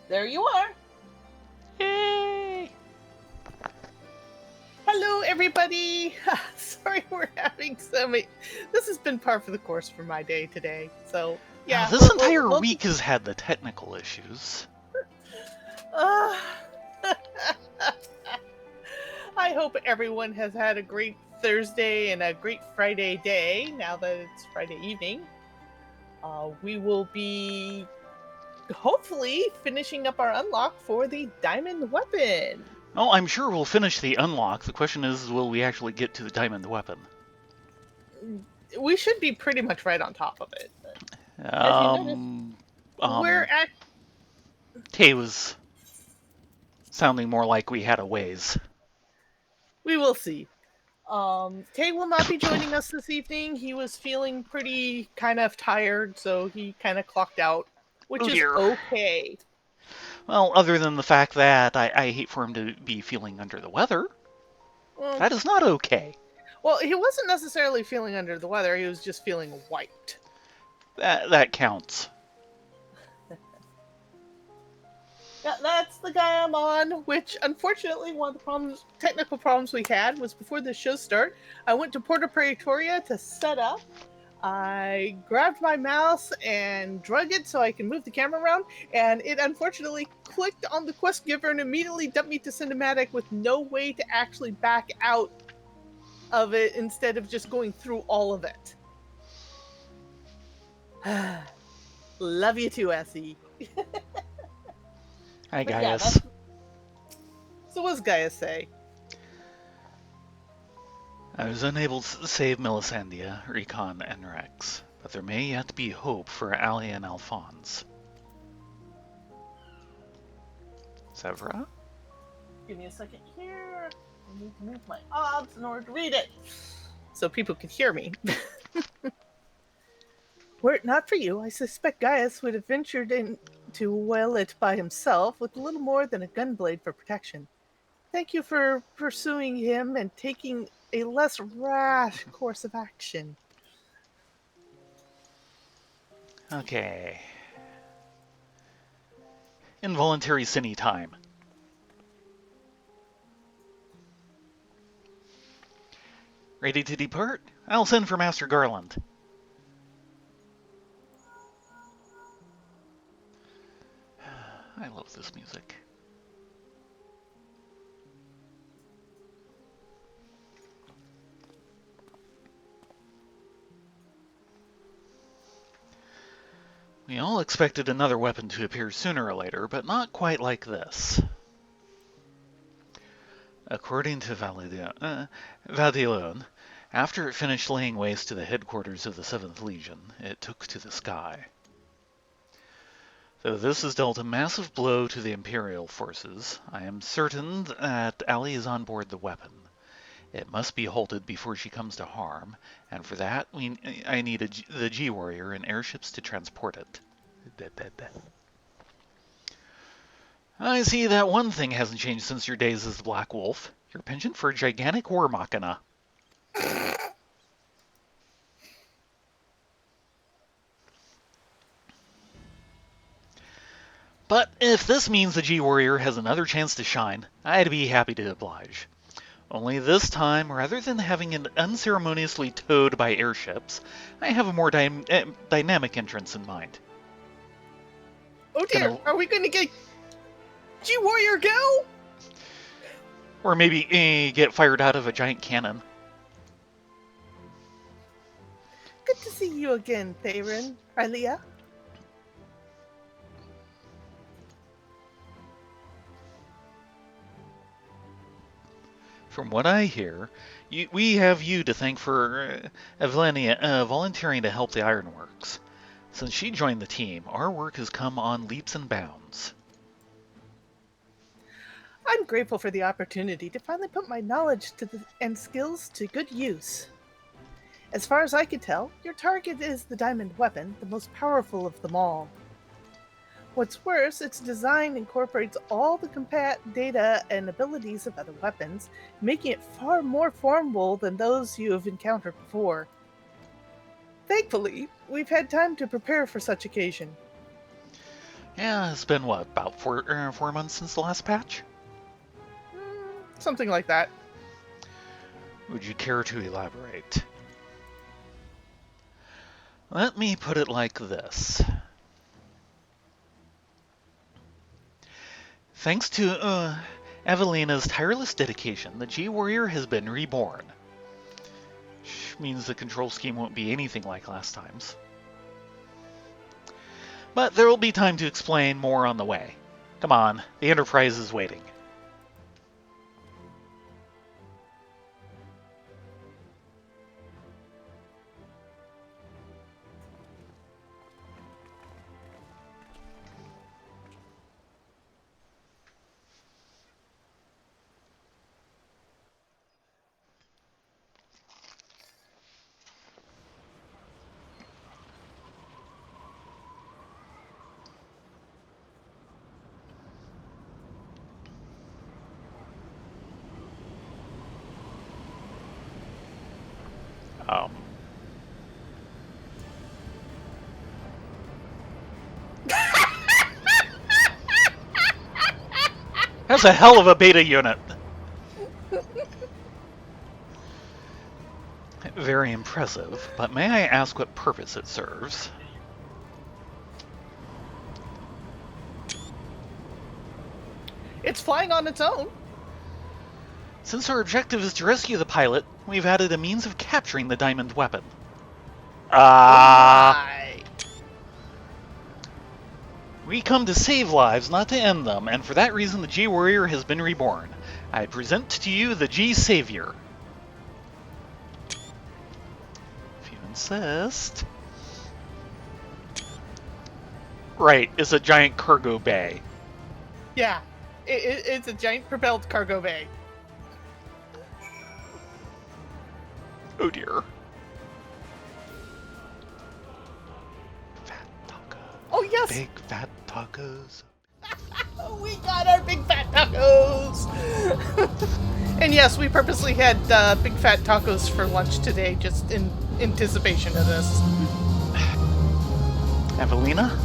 There you are. Yay! Hello, everybody. Sorry, we're having so many. This has been par for the course for my day today. So Now, yeah, this we'll entire we'll week has had the technical issues. uh, I hope everyone has had a great Thursday and a great Friday day. Now that it's Friday evening, we will be hopefully finishing up our unlock for the diamond weapon. Oh, I'm sure we'll finish the unlock. The question is, will we actually get to the diamond weapon? We should be pretty much right on top of it. But as you notice, Um, we're um, at. Tay was sounding more like we had a ways. We will see. Tay will not be joining us this evening. He was feeling pretty kind of tired, so he kind of clocked out, which Oh is dear. okay. Well, other than the fact that I hate for him to be feeling under the weather, Well, that is not okay. well, he wasn't necessarily feeling under the weather. He was just feeling wiped. That counts. Yeah, that's the guy I'm on. Which, unfortunately, one of the technical problems we had was before the show start. I went to Puerto Pretoria to set up. I grabbed my mouse and drug it so I can move the camera around, and it unfortunately clicked on the quest giver and immediately dumped me to cinematic with no way to actually back out of it instead of just going through all of it. Love you too, Essie. Hi, But yeah, Gaius. that's so. What's Gaia say? I was unable to save Melisandre, Recon, and Rex, but there may yet be hope for Ali and Alphonse. Severa? Give me a second here. I need to move my obs in order to read it so people can hear me. Were it not for you, I suspect Gaius would have ventured into well it by himself with little more than a gunblade for protection. Thank you for pursuing him and taking a less rash course of action. Okay. Involuntary cine time. Ready to depart? I'll send for Master Garland. I love this music. We all expected another weapon to appear sooner or later, but not quite like this. According to Vadilon, after it finished laying waste to the headquarters of the 7th Legion, it took to the sky. Though this has dealt a massive blow to the Imperial forces, I am certain that Ali is on board the weapon. It must be halted before she comes to harm, and for that I need the G-Warrior and airships to transport it. I see that one thing hasn't changed since your days as the Black Wolf. Your penchant for gigantic war machina. But if this means the G-Warrior has another chance to shine, I'd be happy to oblige. Only this time, rather than having it unceremoniously towed by airships, I have a more dynamic entrance in mind. Oh dear, Gonna, are we going to get G Warrior go? or maybe get fired out of a giant cannon. Good to see you again, Thayrin, Rylea. From what I hear, we have you to thank for Evelenia volunteering to help the Ironworks. Since she joined the team, our work has come on leaps and bounds. I'm grateful for the opportunity to finally put my knowledge and skills to good use. As far as I can tell, your target is the diamond weapon, the most powerful of them all. What's worse, its design incorporates all the combat data and abilities of other weapons, making it far more formidable than those you have encountered before. Thankfully, we've had time to prepare for such occasion. Yeah, it's been what, about 4 months since the last patch? Something like that. Would you care to elaborate? Let me put it like this. Thanks to Evelina's tireless dedication, the G-Warrior has been reborn. Which means the control scheme won't be anything like last time's. But there will be time to explain more on the way. Come on, the Enterprise is waiting. That's a hell of a beta unit. Very impressive, but may I ask what purpose it serves? It's flying on its own. Since our objective is to rescue the pilot, we've added a means of capturing the diamond weapon. We come to save lives, not to end them, and for that reason the G-Warrior has been reborn. I present to you the G-Savior. If you insist. Right, it's a giant cargo bay. Yeah, it's a giant propelled cargo bay. Oh dear. Fat tacos. Oh yes! Big fat tacos. We got our big fat tacos! And yes, we purposely had big fat tacos for lunch today, just in anticipation of this. Evelina?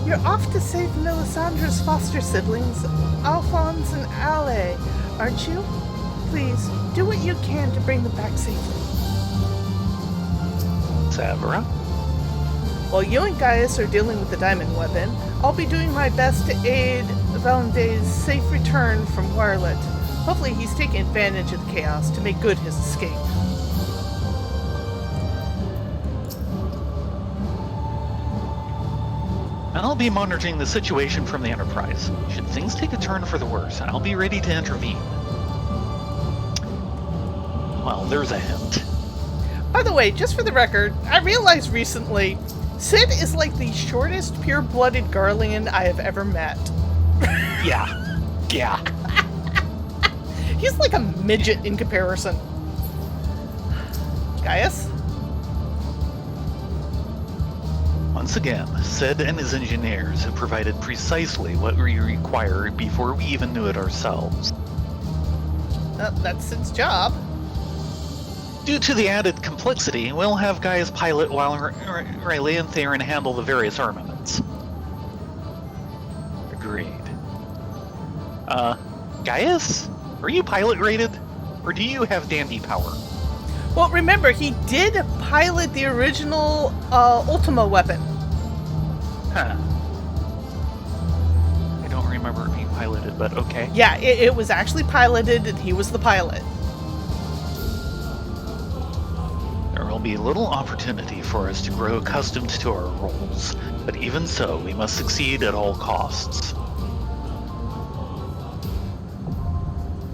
You're off to save Melisandre's foster siblings, Alphonse and Ale, aren't you? Please, do what you can to bring them back safely. Savra? While you and Gaius are dealing with the diamond weapon, I'll be doing my best to aid Valende's safe return from Wireless. Hopefully he's taking advantage of the chaos to make good his escape. And I'll be monitoring the situation from the Enterprise. Should things take a turn for the worse, I'll be ready to intervene. Well, there's a hint. By the way, just for the record, I realized recently, Sid is like the shortest pure-blooded Garlean I have ever met. Yeah. He's like a midget in comparison. Gaius? Once again, Sid and his engineers have provided precisely what we require before we even knew it ourselves. That's Sid's job. Due to the added complexity, we'll have Gaius pilot while Rylea and Thayrin handle the various armaments. Agreed. Gaius? Are you pilot rated? Or do you have dandy power? Well, remember, he did pilot the original Ultima weapon. Huh. I don't remember it being piloted, but okay. Yeah, it was actually piloted, and he was the pilot. There will be little opportunity for us to grow accustomed to our roles, but even so, we must succeed at all costs.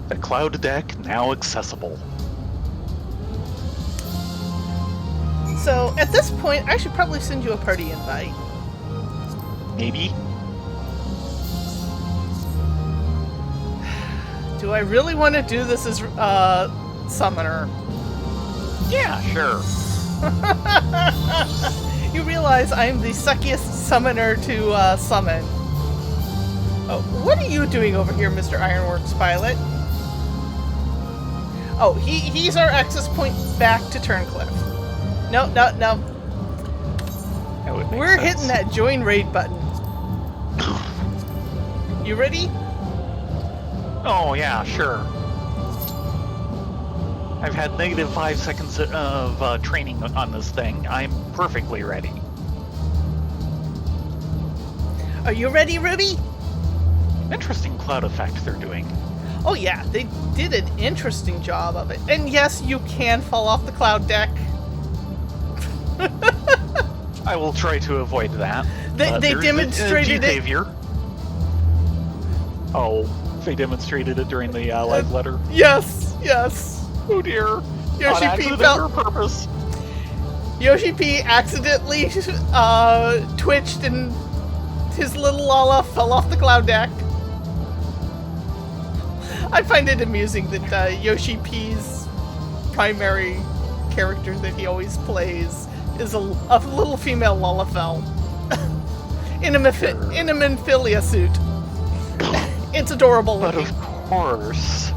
The cloud deck now accessible. So, at this point, I should probably send you a party invite. Maybe? Do I really want to do this as summoner? Yeah, sure. You realize I'm the suckiest summoner to summon. Oh, what are you doing over here, Mr. Ironworks pilot? Oh, he's our access point back to Turncliffe. No. would make We're sense. hitting that join raid button. You ready? Oh, yeah, sure. I've had negative 5 seconds of training on this thing. I'm perfectly ready. Are you ready, Ruby? Interesting cloud effect they're doing. Oh yeah, they did an interesting job of it. And yes, you can fall off the cloud deck. I will try to avoid that. They demonstrated it. Savior. Oh, they demonstrated it during the live letter. Yes, yes. Oh dear. Yoshi Not P accident felt. or purpose. Yoshi P accidentally twitched and his little Lala fell off the cloud deck. I find it amusing that Yoshi P's primary character that he always plays is a little female Lalafell in a Memphilia suit. It's adorable But looking. of course.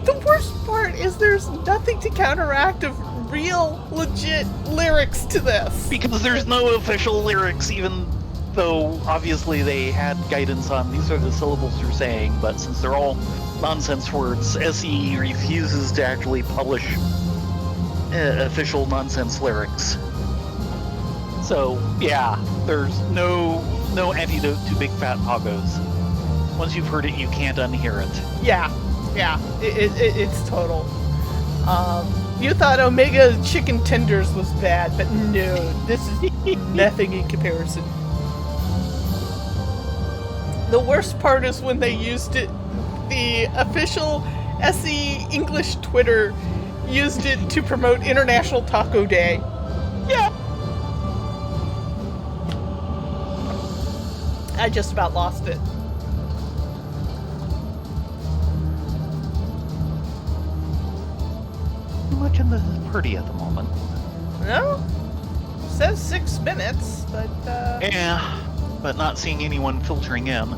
The worst part is there's nothing to counteract of real, legit lyrics to this. Because there's no official lyrics, even though obviously they had guidance on these are the syllables you're saying, but since they're all nonsense words, SE refuses to actually publish official nonsense lyrics. So, yeah, there's no antidote to big fat poggos. Once you've heard it, you can't unhear it. Yeah, it's total. You thought Omega Chicken Tenders was bad, but no, this is nothing in comparison. The worst part is when they used it, the official SE English Twitter used it to promote International Taco Day. Yeah. I just about lost it. Too much in the party at the moment. No? Says 6 minutes, but Yeah, but not seeing anyone filtering in.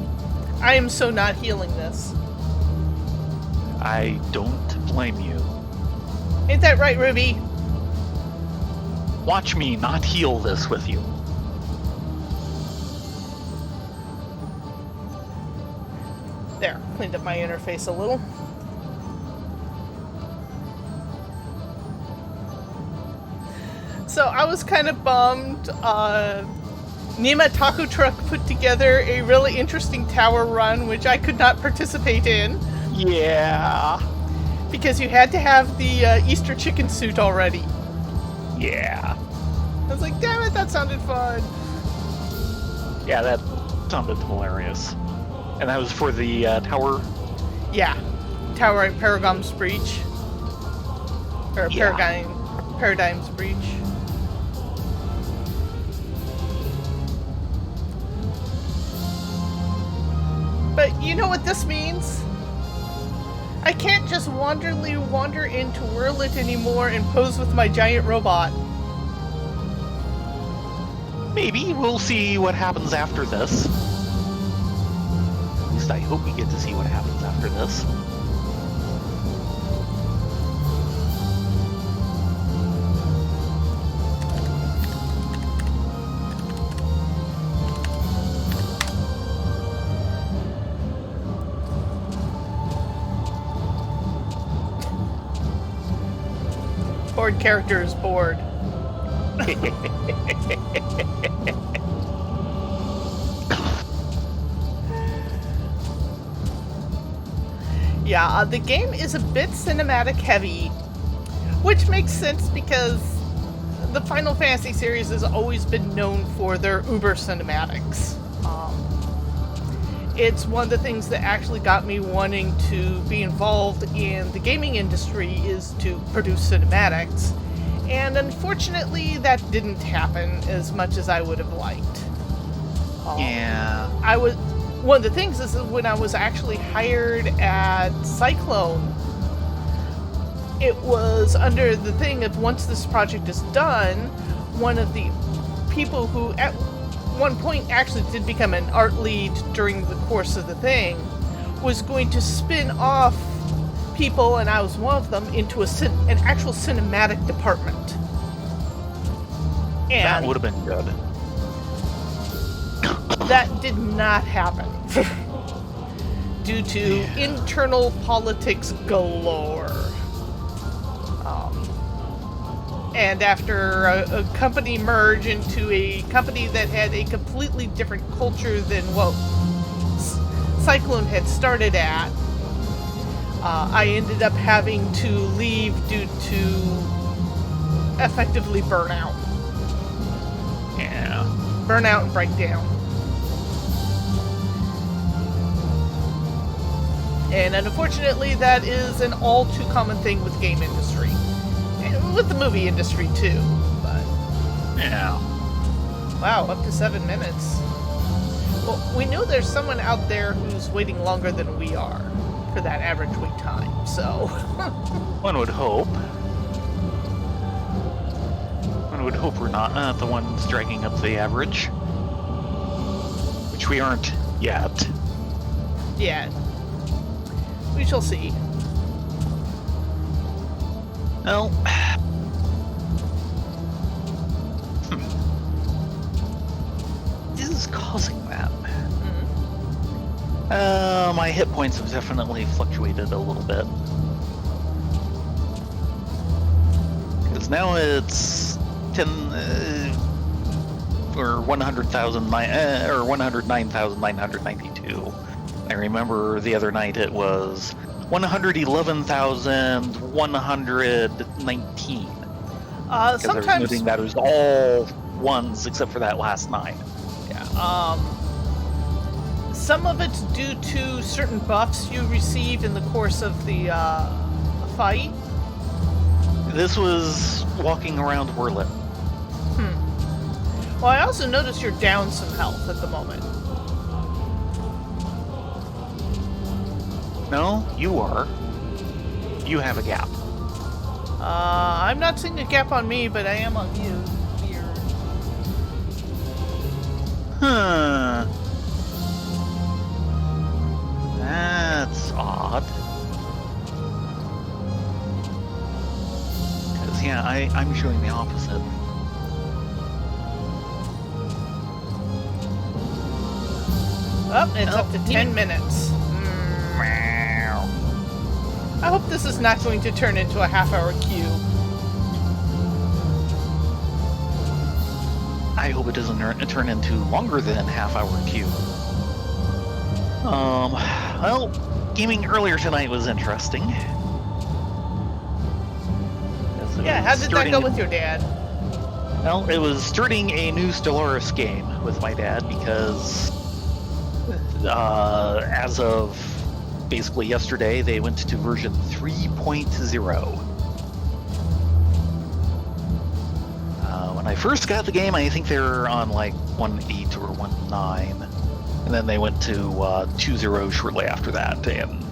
I am so not healing this. I don't blame you. Ain't that right, Ruby? Watch me not heal this with you. There, cleaned up my interface a little. So I was kind of bummed. Nima Taco Truck put together a really interesting tower run, which I could not participate in. Yeah. Because you had to have the Easter chicken suit already. Yeah. I was like, damn it, that sounded fun. Yeah, that sounded hilarious. And that was for the tower? Yeah. Tower at Paragon's Breach. Or Yeah. Paradigm's Breach. But you know what this means? I can't just wander into Whirlit anymore and pose with my giant robot. Maybe. We'll see what happens after this. At least I hope we get to see what happens after this. Bored character is bored. Yeah, the game is a bit cinematic heavy, which makes sense because the Final Fantasy series has always been known for their uber cinematics. It's one of the things that actually got me wanting to be involved in the gaming industry is to produce cinematics. And unfortunately, that didn't happen as much as I would have liked. Yeah. One of the things is that when I was actually hired at Cyclone, it was under the thing of once this project is done, one of the people who at one point actually did become an art lead during the course of the thing was going to spin off people, and I was one of them, into an actual cinematic department. That And would have been good. that did not happen due to internal politics galore. And after a company merge into a company that had a completely different culture than what Cyclone had started at, I ended up having to leave due to effectively burnout. Yeah. Burnout and breakdown. And unfortunately, that is an all too common thing with the game industry. And with the movie industry too. But Yeah. wow, up to 7 minutes. Well, we know there's someone out there who's waiting longer than we are for that average wait time, so... One would hope. One would hope we're not the ones dragging up the average. Which we aren't yet. Yeah. We shall see. Well... This is causing that. My hit points have definitely fluctuated a little bit. Because now it's 10 or 109,992. I remember the other night it was 111,119. Because I was noting that it was all ones except for that last night. Yeah. Some of it's due to certain buffs you receive in the course of the fight. This was walking around Whirlit. Well, I also noticed you're down some health at the moment. No, you are. You have a gap. I'm not seeing a gap on me, but I am on you. Weird. Huh. That's odd. Because, yeah, I'm showing the opposite. Oh, it's up to 10 minutes. I hope this is not going to turn into a half-hour queue. I hope it doesn't turn into longer than half-hour queue. Well, gaming earlier tonight was interesting. Yeah, how did that go with your dad? Well, it was starting a new Stellaris game with my dad because as of basically yesterday, they went to version 3.0. When I first got the game, I think they were on like 1.8 or 1.9. And then they went to 2.0 shortly after that. And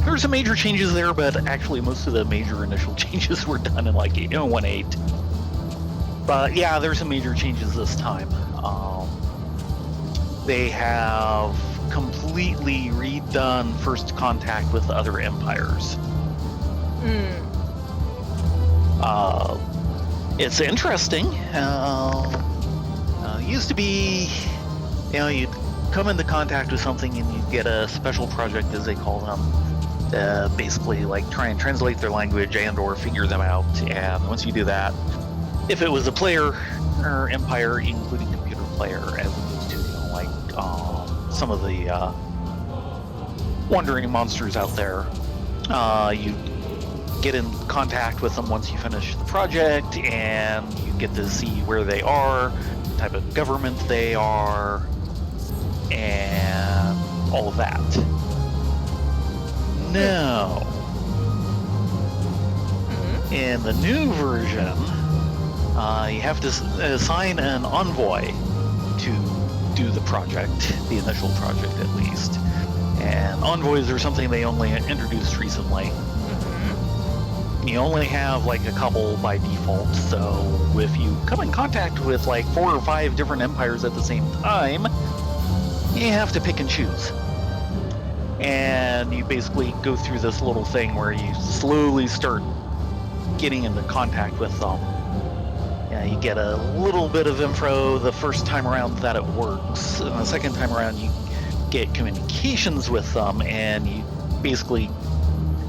there were some major changes there, but actually most of the major initial changes were done in like 1.8. But yeah, there were some major changes this time. They have completely redone First Contact with other empires. It's interesting. Used to be, you'd come into contact with something and you'd get a special project, as they call them, to basically like try and translate their language and or figure them out. And once you do that, if it was a player or empire, including computer player, as opposed to some of the wandering monsters out there, you get in contact with them once you finish the project, and you get to see where they are, what type of government they are, and all of that. Now, in the new version, you have to assign an envoy to do the project, the initial project at least. And envoys are something they only introduced recently. You only have like a couple by default, so if you come in contact with like 4 or 5 different empires at the same time, you have to pick and choose. and you basically go through this little thing where you slowly start getting into contact with them. Yeah, you get a little bit of info the first time around that it works, and the second time around you get communications with them, and you basically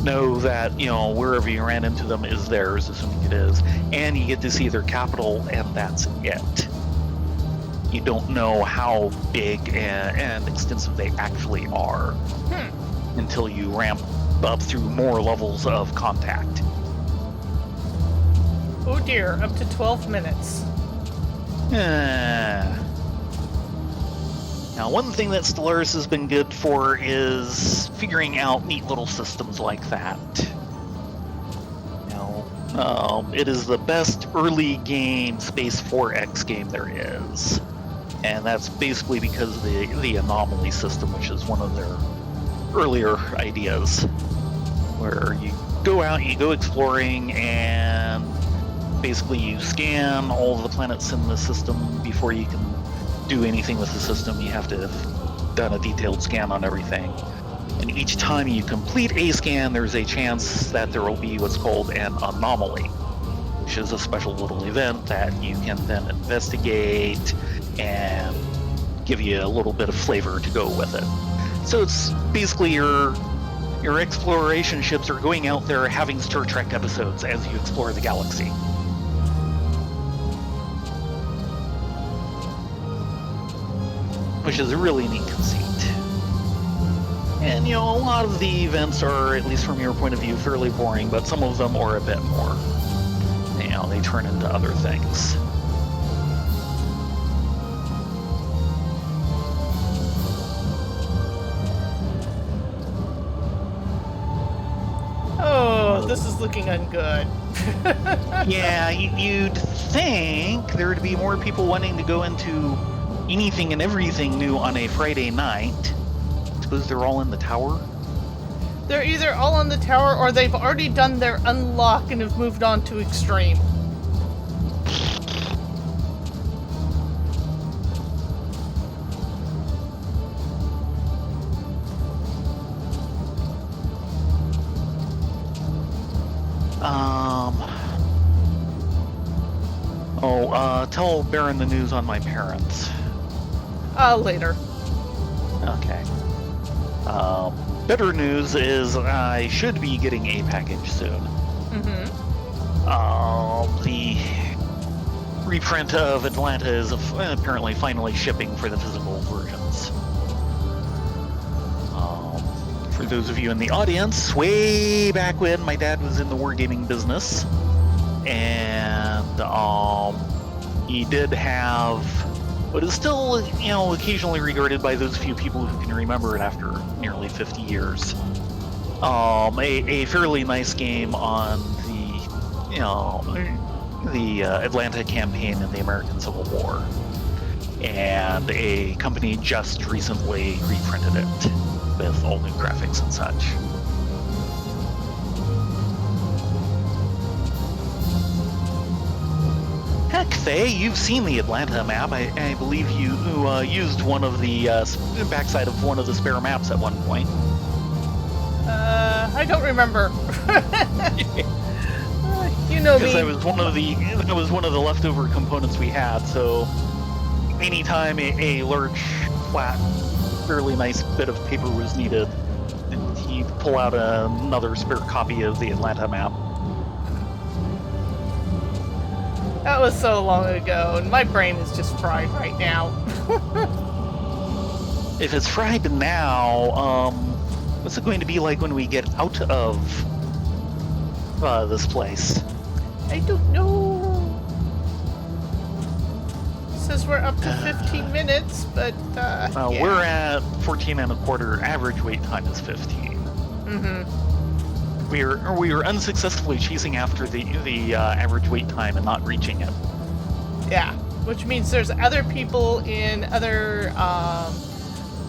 know that, wherever you ran into them is theirs, assuming it is, and you get to see their capital, and that's it. You don't know how big and extensive they actually are until you ramp up through more levels of contact. Oh dear, up to 12 minutes. Now, one thing that Stellaris has been good for is figuring out neat little systems like that. It is the best early game Space 4X game there is. And that's basically because of the anomaly system, which is one of their earlier ideas, where you go out, you go exploring, and basically you scan all of the planets in the system before you can do anything with the system. You have to have done a detailed scan on everything. And each time you complete a scan, there's a chance that there will be what's called an anomaly, which is a special little event that you can then investigate and give you a little bit of flavor to go with it. So it's basically your exploration ships are going out there having Star Trek episodes as you explore the galaxy. Which is a really neat conceit. And, a lot of the events are, at least from your point of view, fairly boring, but some of them are a bit more. They turn into other things. Oh, this is looking ungood. Yeah, you'd think there would be more people wanting to go into anything and everything new on a Friday night. I suppose they're all in the tower? They're either all on the tower or they've already done their unlock and have moved on to extreme. Tell Baron the news on my parents. Later. Okay. Better news is I should be getting a package soon. The reprint of Atlanta is apparently finally shipping for the physical versions. For those of you in the audience, way back when my dad was in the wargaming business, and he did have what is still, occasionally regarded by those few people who can remember it after nearly 50 years. A fairly nice game on the Atlanta campaign in the American Civil War, and a company just recently reprinted it with all new graphics and such. Heck, Faye, you've seen the Atlanta map. I believe you used one of the backside of one of the spare maps at one point. I don't remember. You know me. Because that was one of the leftover components we had. So anytime a large, flat, fairly nice bit of paper was needed, he'd pull out another spare copy of the Atlanta map. That was so long ago, and my brain is just fried right now. If it's fried now, what's it going to be like when we get out of this place? I don't know. It says we're up to 15 minutes, but yeah. We're at 14 and a quarter. Average wait time is 15. We were unsuccessfully chasing after the average wait time and not reaching it. Yeah, which means there's other people in other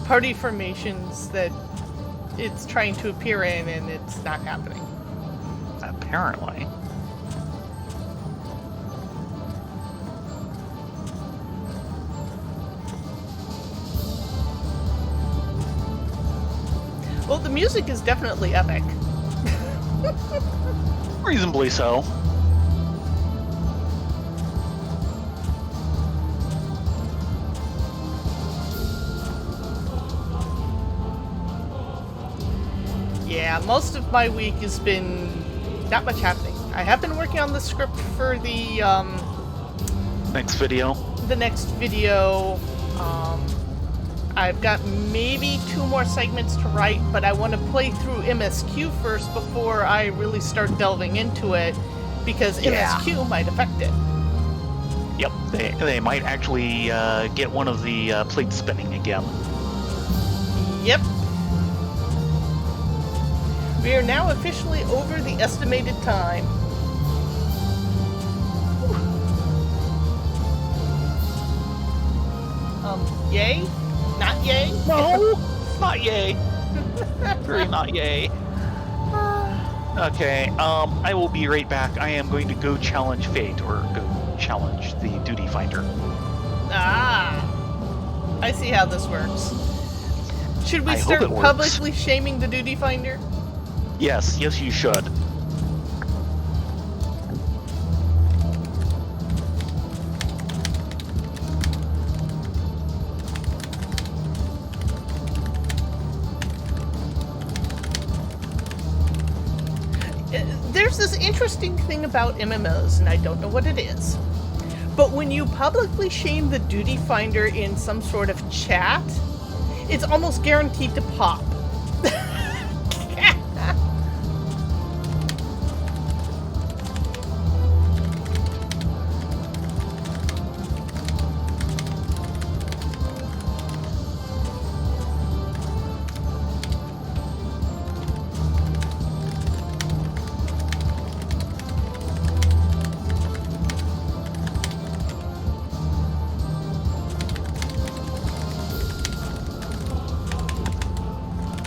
party formations that it's trying to appear in, and it's not happening. Apparently. Well, the music is definitely epic. Reasonably so. Yeah, most of my week has been not much happening. I have been working on the script for the Next video. next video. I've got maybe 2 more segments to write, but I want to play through MSQ first before I really start delving into it, because MSQ might affect it. Yep, they might actually get one of the plates spinning again. Yep. We are now officially over the estimated time. Yay? Not yay? No, not yay. Very not yay. Okay, I will be right back. I am going to go challenge Fate, or go challenge the Duty Finder. Ah, I see how this works. Should we I hope start it works. publicly shaming the Duty Finder? Yes, you should. There's this interesting thing about MMOs, and I don't know what it is. But when you publicly shame the Duty Finder in some sort of chat, it's almost guaranteed to pop.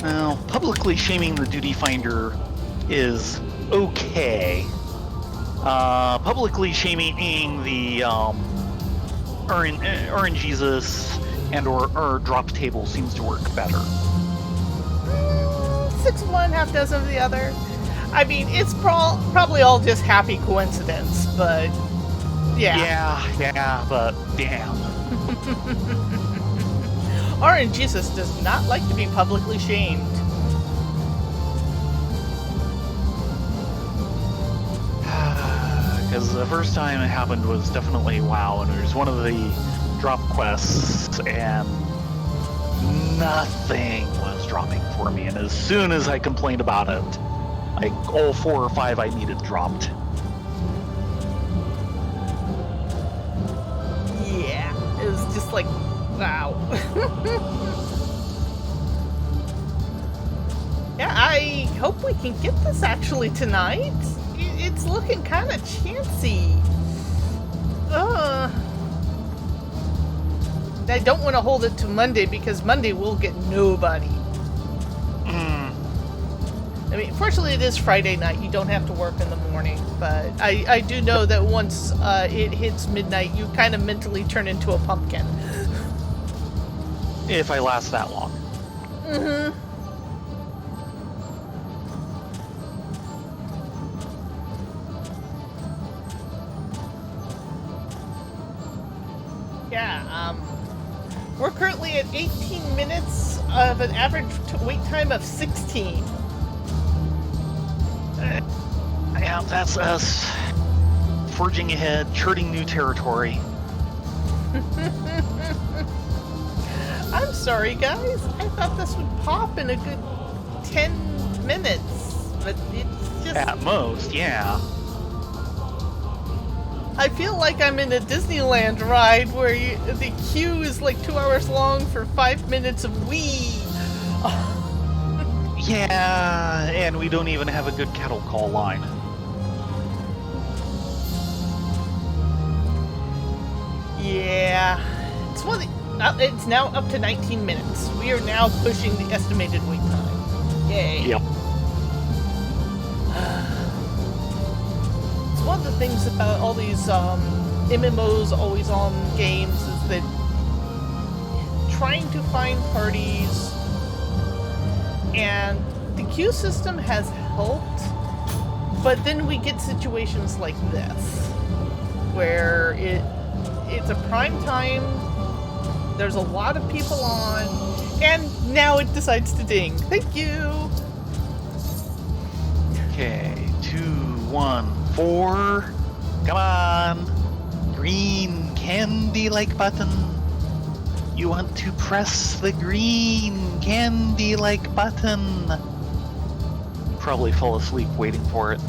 Well, publicly shaming the Duty Finder is okay. Publicly shaming the RNGesus and or drop table seems to work better. 6 of one, half dozen of the other. I mean, it's probably all just happy coincidence, but yeah. Yeah, but damn. RNGesus does not like to be publicly shamed. Because the first time it happened was definitely WoW, and it was one of the drop quests, and nothing was dropping for me. And as soon as I complained about it, like all 4 or 5 I needed dropped. Yeah, it was just like, wow. Yeah, I hope we can get this actually tonight. It's looking kind of chancy. I don't want to hold it to Monday because Monday we'll get nobody. I mean, fortunately it is Friday night. You don't have to work in the morning. But I do know that once it hits midnight, you kind of mentally turn into a pumpkin. If I last that long. Mm-hmm. Yeah, we're currently at 18 minutes of an average wait time of 16. Yeah, that's us forging ahead, charting new territory. I'm sorry, guys. I thought this would pop in a good 10 minutes, but it's just... At most, yeah. I feel like I'm in a Disneyland ride where the queue is like 2 hours long for 5 minutes of wee. Yeah, and we don't even have a good cattle call line. Yeah. It's now up to 19 minutes. We are now pushing the estimated wait time. Yay. Yep. It's one of the things about all these MMOs, always on games, is that trying to find parties And the queue system has helped, but then we get situations like this, where it's a prime time, there's a lot of people on, and now it decides to ding. Thank you! Okay, 2, 1, 4. Come on. Green candy-like button. You want to press the green candy-like button. Probably fall asleep waiting for it.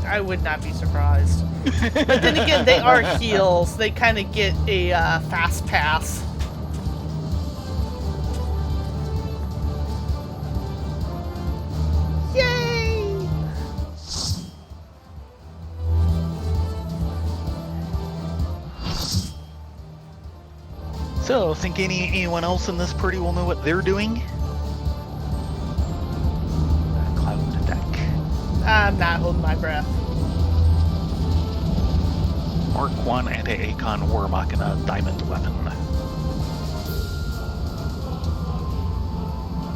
I would not be surprised. But then again, they are heels. They kind of get a fast pass. Yay! So, think anyone else in this party will know what they're doing? Cloud deck. I'm not holding my breath. Mark 1 Anti-Acon War Machina Diamond Weapon.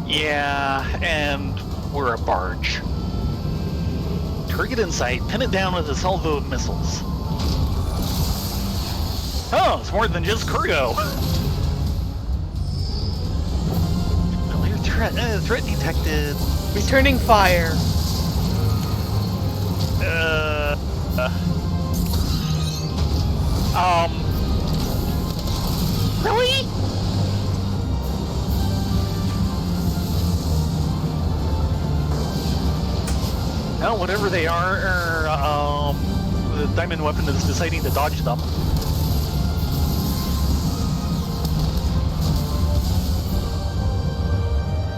Yeah, and we're a barge. Target in sight, pin it down with a salvo of missiles. Oh, it's more than just cargo. Threat detected. Returning fire. Really? Well, whatever they are, the diamond weapon is deciding to dodge them.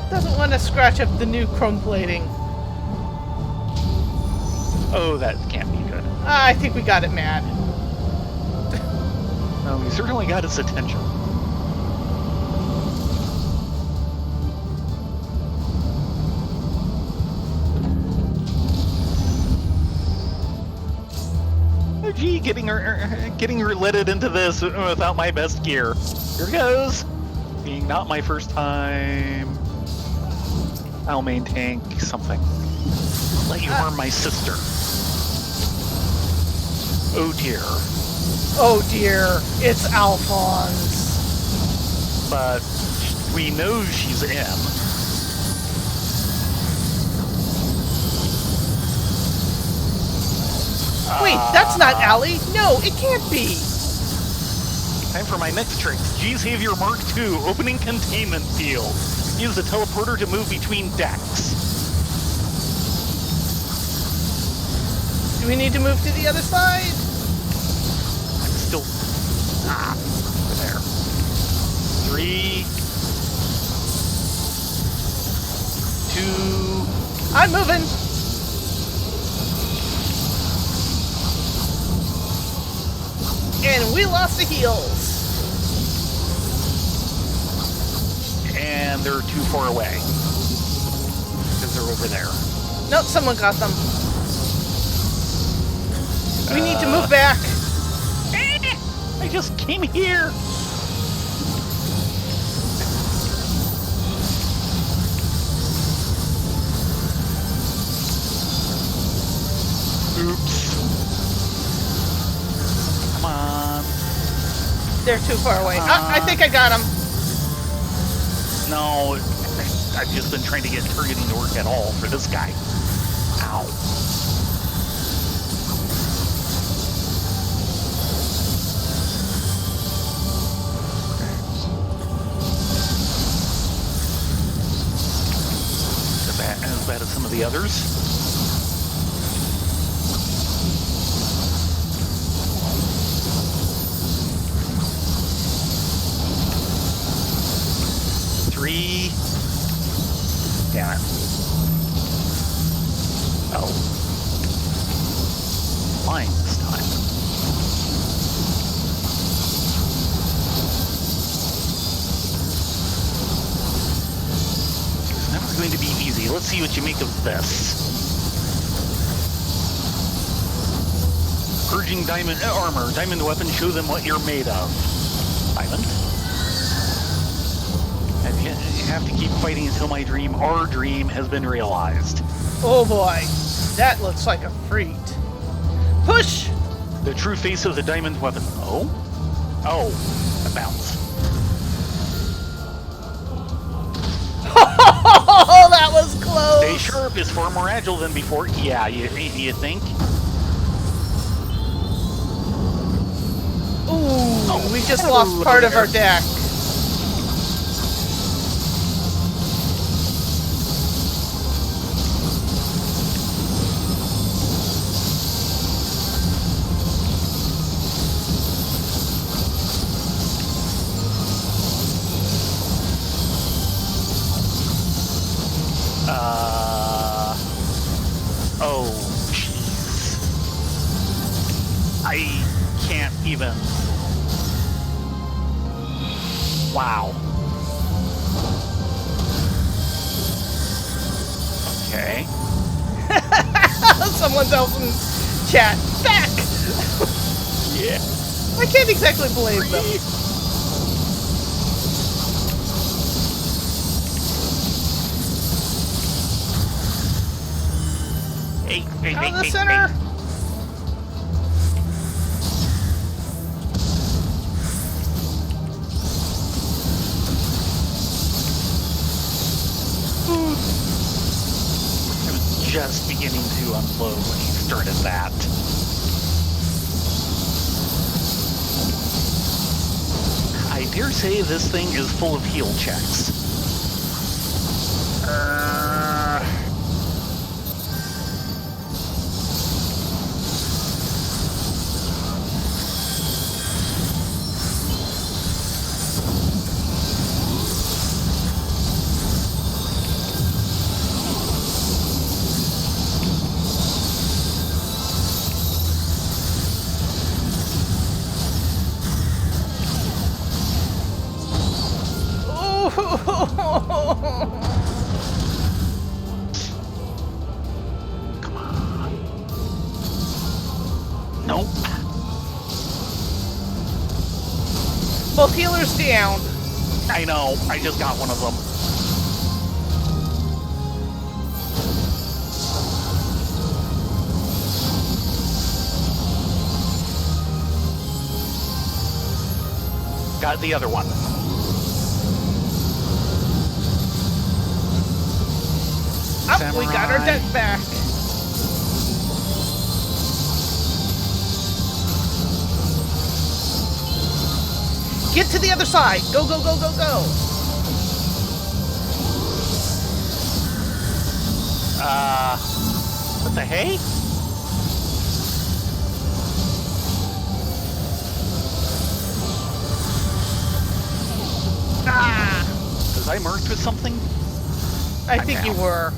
Doesn't want to scratch up the new chrome plating. Oh, that can't be good. I think we got it mad. We certainly got its attention. Oh, gee, getting related into this without my best gear. Here goes. Being not my first time. I'll main tank something. I'll let you harm my sister. Oh dear. Oh dear, it's Alphonse. But we know she's in. Wait, that's not Allie. No, it can't be. Time for my next trick. G-Savior Mark II, opening containment field. Use the teleporter to move between decks. Do we need to move to the other side? I'm still... there. 3... 2... I'm moving. And we lost the heels. And they're too far away. Because they're over there. Nope, someone got them. We need to move back. I just came here. Oops. Come on. They're too far away. I think I got them. No, I've just been trying to get targeting to work at all for this guy. Ow. As bad as some of the others. Three. Damn it. Oh. Fine this time. It's never going to be easy. Let's see what you make of this. Purging diamond armor. Diamond weapon, show them what you're made of. Diamond? have to keep fighting until our dream has been realized. Oh boy, that looks like a freak. Push! The true face of the diamond weapon. Oh? Oh, a bounce. Oh, that was close! Stay sharp is far more agile than before. Yeah, you think? Ooh, we just lost part of our deck. Oh, jeez. I can't even. Wow. Okay. Someone's else in chat. Back! Yeah. I can't exactly blame them. Hey, Out of the center! I was just beginning to unload when he started that. I dare say this thing is full of heal checks. Come on. Nope. Both healers down. I know. I just got one of them. Got the other one. Up, we got our deck back. Get to the other side. Go, go, go, go, go. What the hey? Ah! Was I merged with something? I think you were.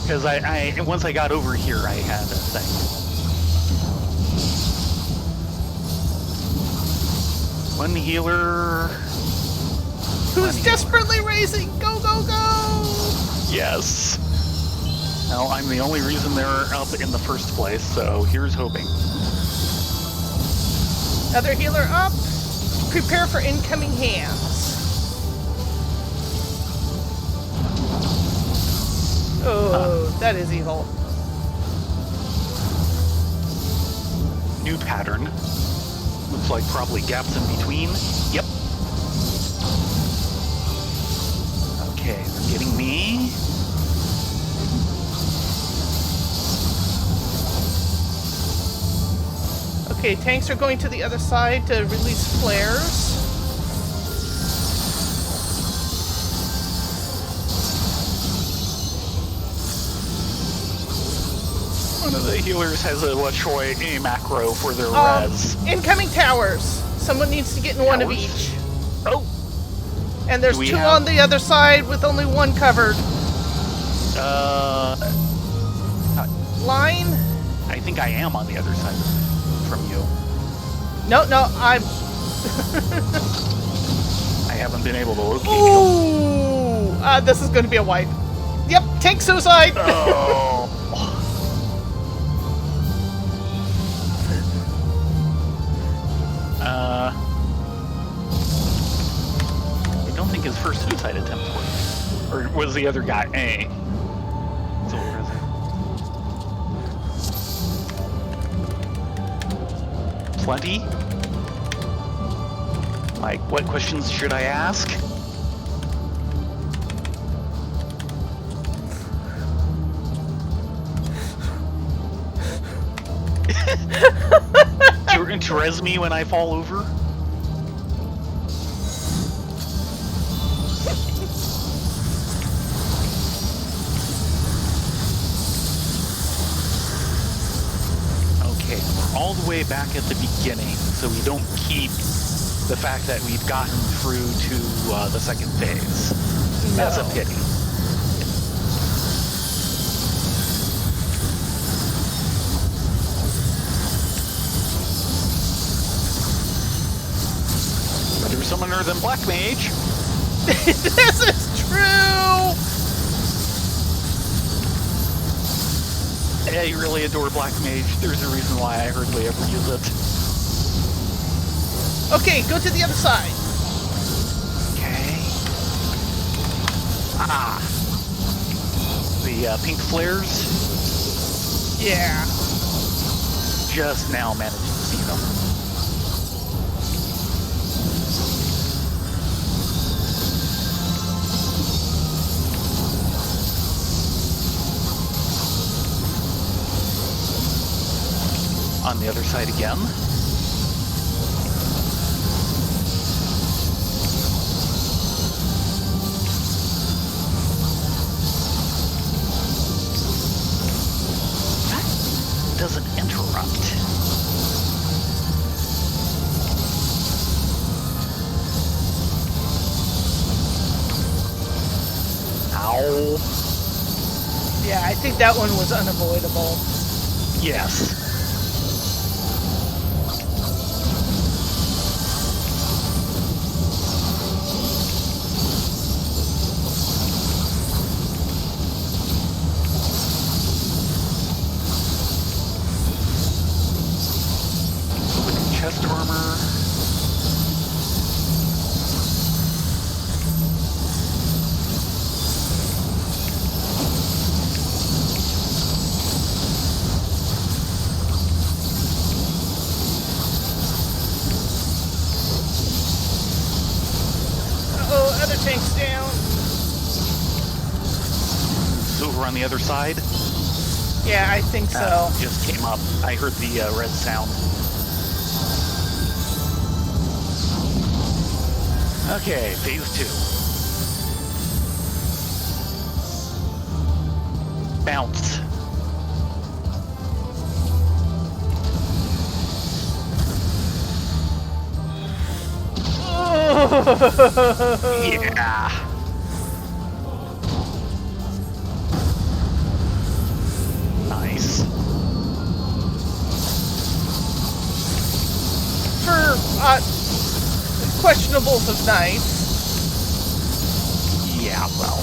Because once I got over here, I had a thing. One healer. Who's desperately racing? Go, go, go! Yes. Well, I'm the only reason they're up in the first place, so here's hoping. Other healer up. Prepare for incoming hands. Oh, that is evil. New pattern. Looks like probably gaps in between. Yep. Okay, they're getting me. Okay, tanks are going to the other side to release flares. One of the healers has a macro for their res. Incoming towers. Someone needs to get in one of Towers? each. Oh, And there's Do we two have- on the other side with only one covered. Line? I think I am on the other side from you. No, I'm... I haven't been able to locate you. Ooh! This is going to be a wipe. Yep, tank suicide! Oh. I don't think his his first suicide attempt was. Or was the other guy? So plenty? Like, what questions should I ask? To res me when I fall over? Okay, we're all the way back at the beginning, so we don't keep the fact that we've gotten through to the second phase. No. That's a pity. Better summoner than Black Mage. This is true! Yeah, you really adore Black Mage. There's a reason why I hardly ever use it. Okay, go to the other side. Okay. Ah. The pink flares. Yeah. Just now managed to see them. On the other side again. That doesn't interrupt. Ow. Yeah, I think that one was unavoidable. Yes. Chest armor. Uh-oh, other tank's down. Over on the other side. Yeah, I think so. Just came up. I heard the red sound. Okay, phase 2. Bounce. Yeah. Nice. For questionables of nice. Yeah, well.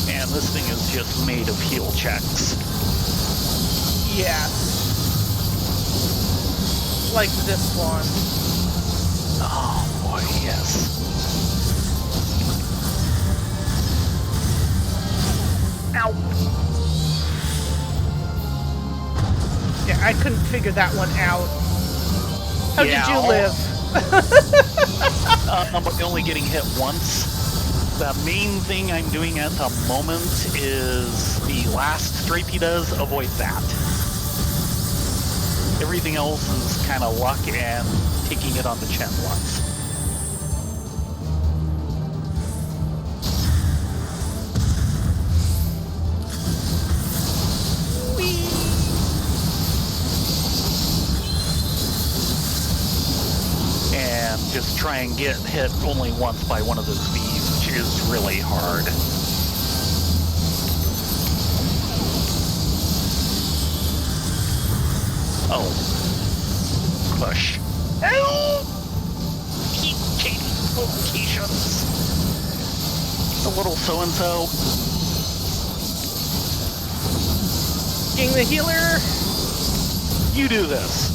And this thing is just made of heal checks. Yes. Like this one. Oh boy, yes. Ow. Yeah, I couldn't figure that one out. How Yeah, did you live? I'm only getting hit once. The main thing I'm doing at the moment is the last strafe he does, avoid that. Everything else is kind of luck and taking it on the chin once. And just try and get hit only once by one of those V's, which is really hard. Oh. Push. Help! Keep changing locations. A little so-and-so. Getting the healer. You do this.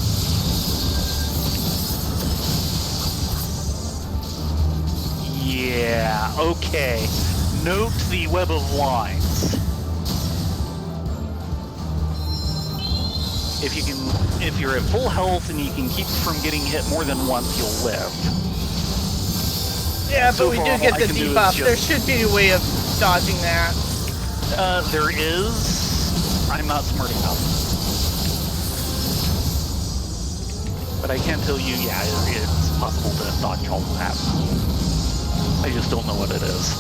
Okay. Note the web of lines. If you're at full health and you can keep from getting hit more than once, you'll live. Yeah, So but we far, do all get I the can do is debuff. just- There should be a way of dodging that. There is. I'm not smart enough. But I can tell you, yeah, it's possible to dodge all of that. I just don't know what it is.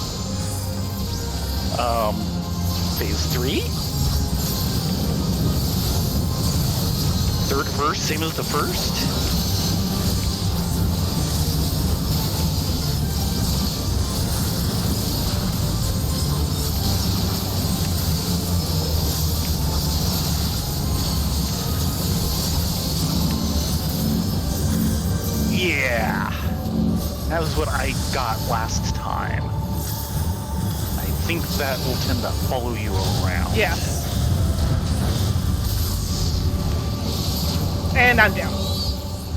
Phase 3? Third verse, same as the first? Yeah, that was what I got last time. I think that will tend to follow you around. Yes. And I'm down.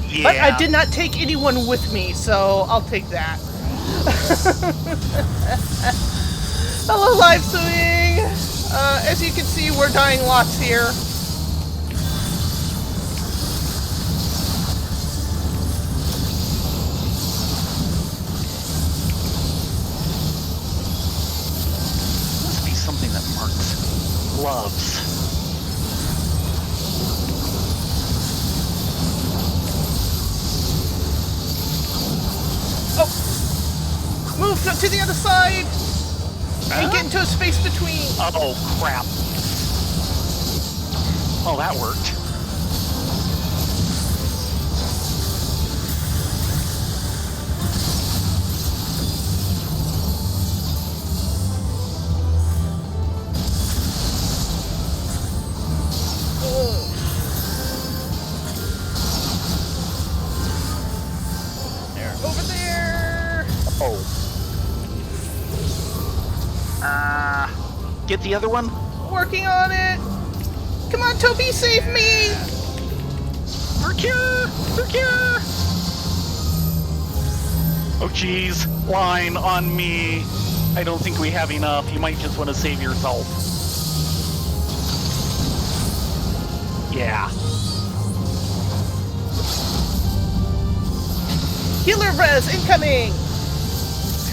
Yeah. But I did not take anyone with me, so I'll take that. Hello, live swimming! As you can see, we're dying lots here. Must be something that Marx loves. Move to the other side! And get into a space between. Oh, crap. Oh, that worked. There, over there! Oh. Get the other one? Working on it! Come on, Toby, save me! For cure! For cure! Oh, jeez. Line on me. I don't think we have enough. You might just want to save yourself. Yeah. Healer res incoming!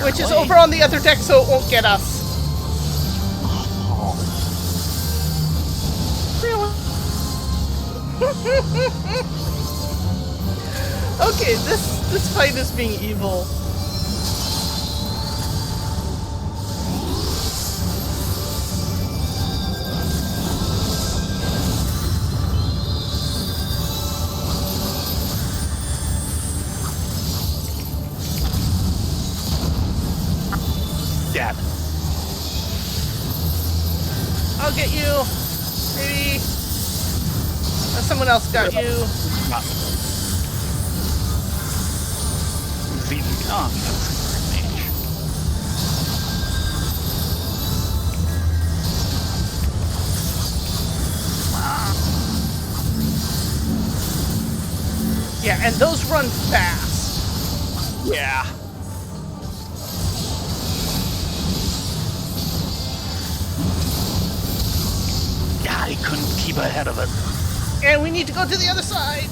Which is Apparently. over on the other deck, so it won't get us. Oh. Really? Okay, this fight is being evil. Dead. I'll get you. Maybe. Someone else got you. Not. See, oh, that's mage. Yeah, and those run fast. Yeah. Yeah, I couldn't keep ahead of it. And we need to go to the other side.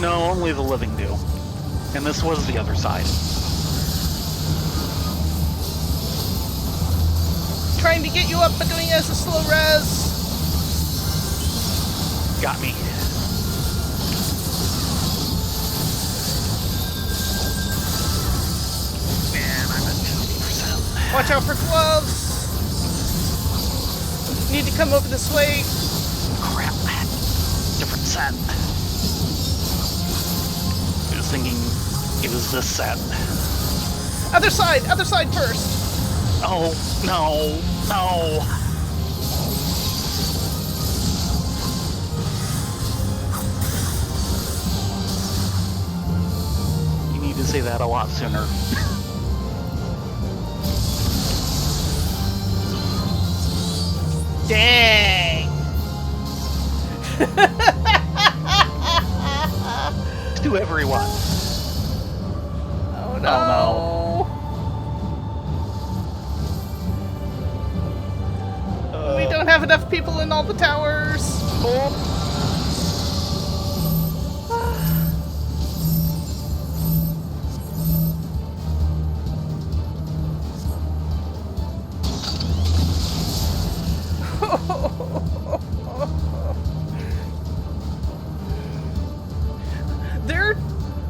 No, only the living do. And this was the other side. Trying to get you up, but doing it as a slow res. Got me. Man, I'm at 50%. Watch out for gloves. Need to come over this way. Crap. Different set. I was thinking it was this set. Other side first. Oh, no, no. You need to say that a lot sooner. Dang. To everyone. Oh no. Oh have enough people in all the towers. Oh.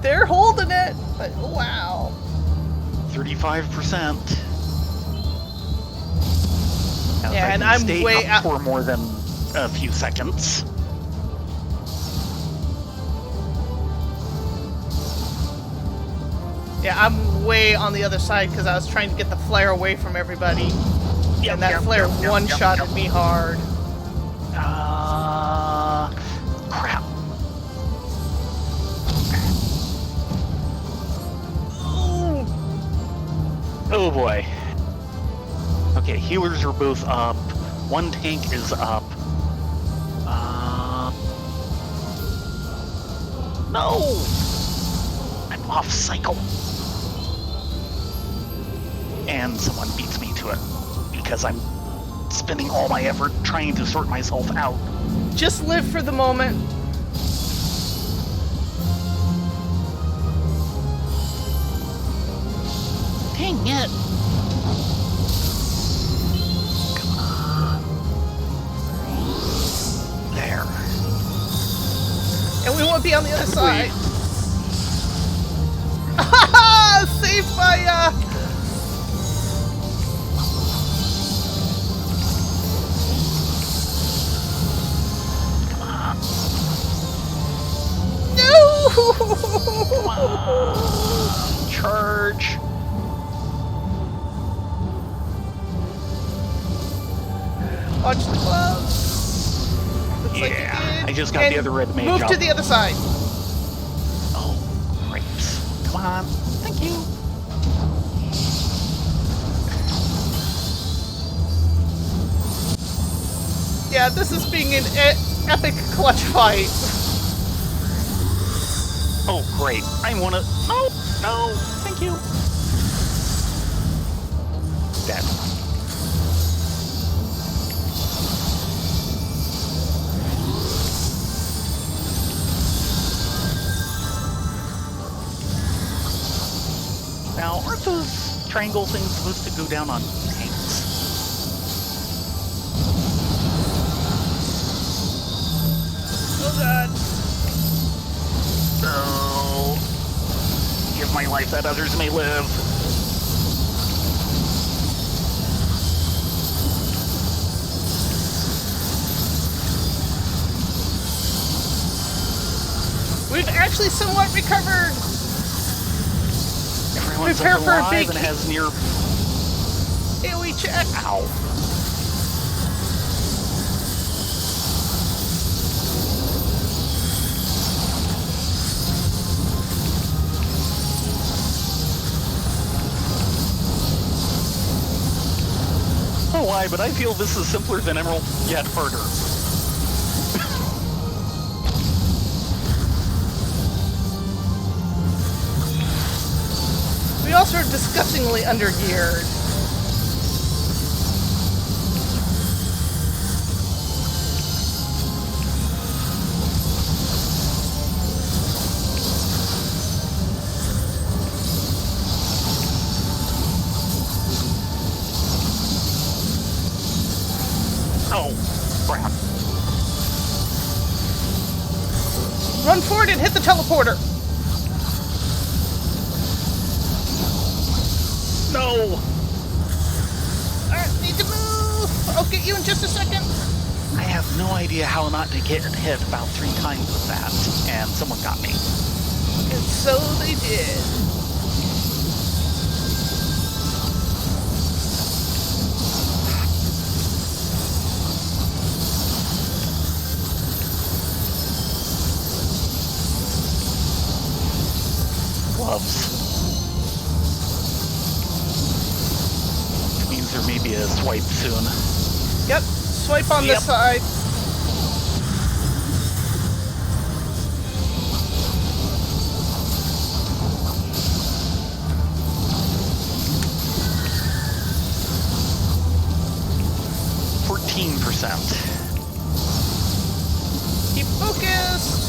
They're holding it, but wow. 35%. Yeah, and I'm way up for more than a few seconds. Yeah, I'm way on the other side because I was trying to get the flare away from everybody. Yep, and that flare one-shotted me hard. Crap. Ooh. Oh boy. Okay, healers are both up. One tank is up. No! I'm off cycle. And someone beats me to it because I'm spending all my effort trying to sort myself out. Just live for the moment. Dang it. Come on. There. And we won't be on the other side. Saved by, Come on. No! Come on. Charge. Watch the gloves. Looks like Yeah, I just got the other red mage Move up. to the other side. Oh, great. Come on. Thank you. Yeah, this is being an epic clutch fight. Oh, great. I want to... No, no, thank you. Dead. Now, aren't those triangle things supposed to go down on tanks? Oh god. So... Give my life that others may live. We've actually somewhat recovered. Everyone's Prepare for a alive big and has near... AoE check. Ow. I don't know why, but I feel this is simpler than Emerald, yet harder. We also are disgustingly under-geared. Oh, crap. Run forward and hit the teleporter. No! Alright, need to move. I'll get you in just a second. I have no idea how not to get hit about 3 times with that, and someone got me. And so they did. Gloves. Which means there may be a swipe soon. Yep, swipe on this side. 13%. Keep focused.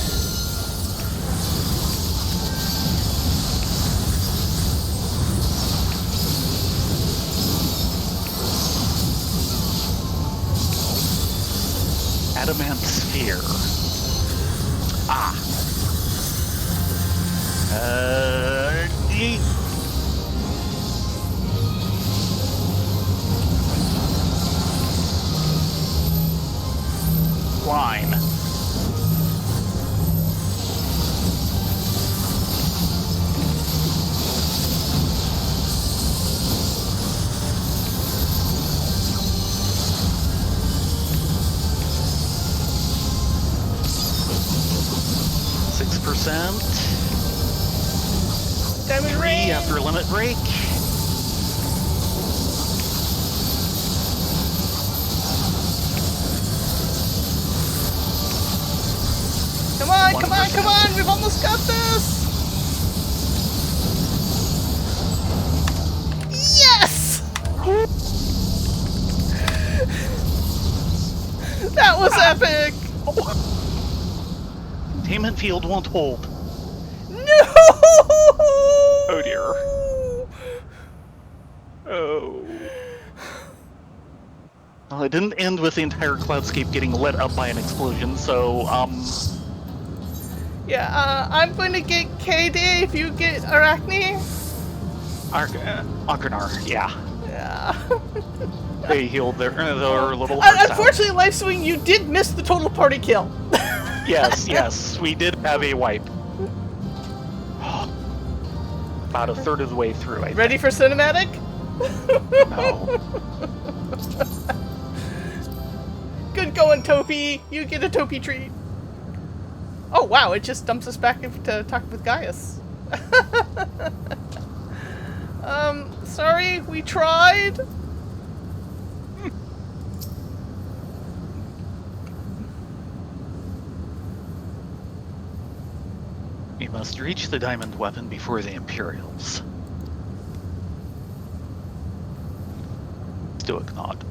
Adamant sphere. Ah. Line. %. Diamond 3 ring. after limit break. Come on, 1%. come on, come on! We've almost got this! Yes! That was epic! Containment field won't hold. No! Oh dear. Oh. Well, it didn't end with the entire cloudscape getting lit up by an explosion, so, Yeah, I'm going to get KD if you get Arachne. Akrenar, yeah. Yeah. They healed their little hearts out. Unfortunately, Life Swing, you did miss the total party kill. Yes, we did have a wipe. About a third of the way through, I think. Ready for cinematic? No. Good going, Topi. You get a Topi treat. Oh, wow, it just dumps us back to talk with Gaius. Sorry, we tried. We must reach the diamond weapon before the Imperials. Stoic nod.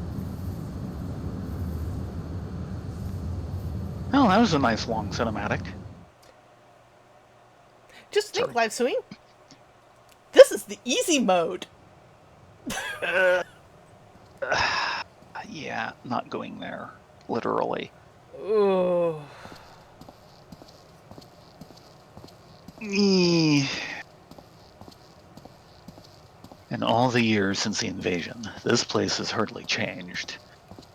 Oh, that was a nice long cinematic. Just think, Live Swing. This is the easy mode. Yeah, not going there. Literally. Ooh. In all the years since the invasion, this place has hardly changed.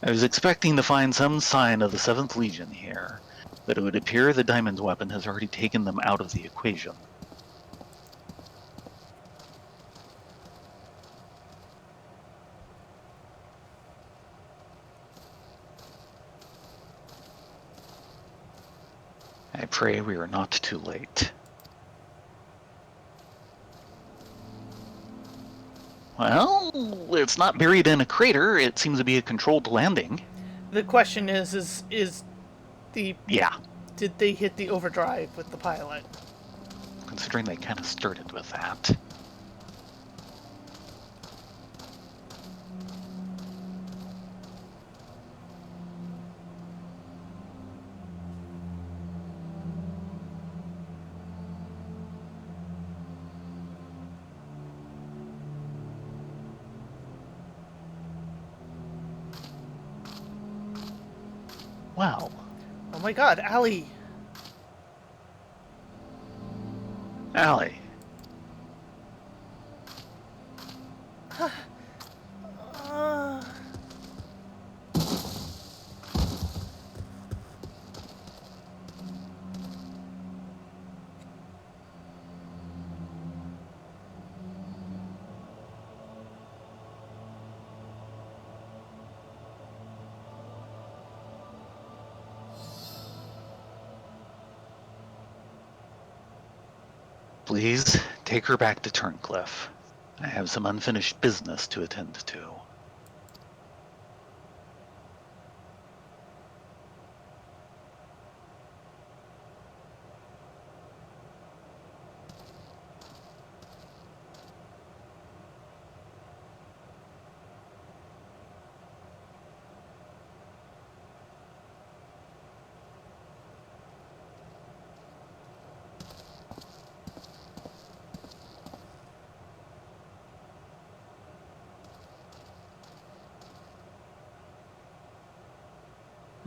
I was expecting to find some sign of the 7th Legion here, but it would appear the diamond weapon has already taken them out of the equation. I pray we are not too late. Well, it's not buried in a crater. It seems to be a controlled landing. The question is the... Yeah. Did they hit the overdrive with the pilot? Considering they kind of started with that. Wow. Oh my god, Allie. Allie. Please take her back to Turncliffe. I have some unfinished business to attend to.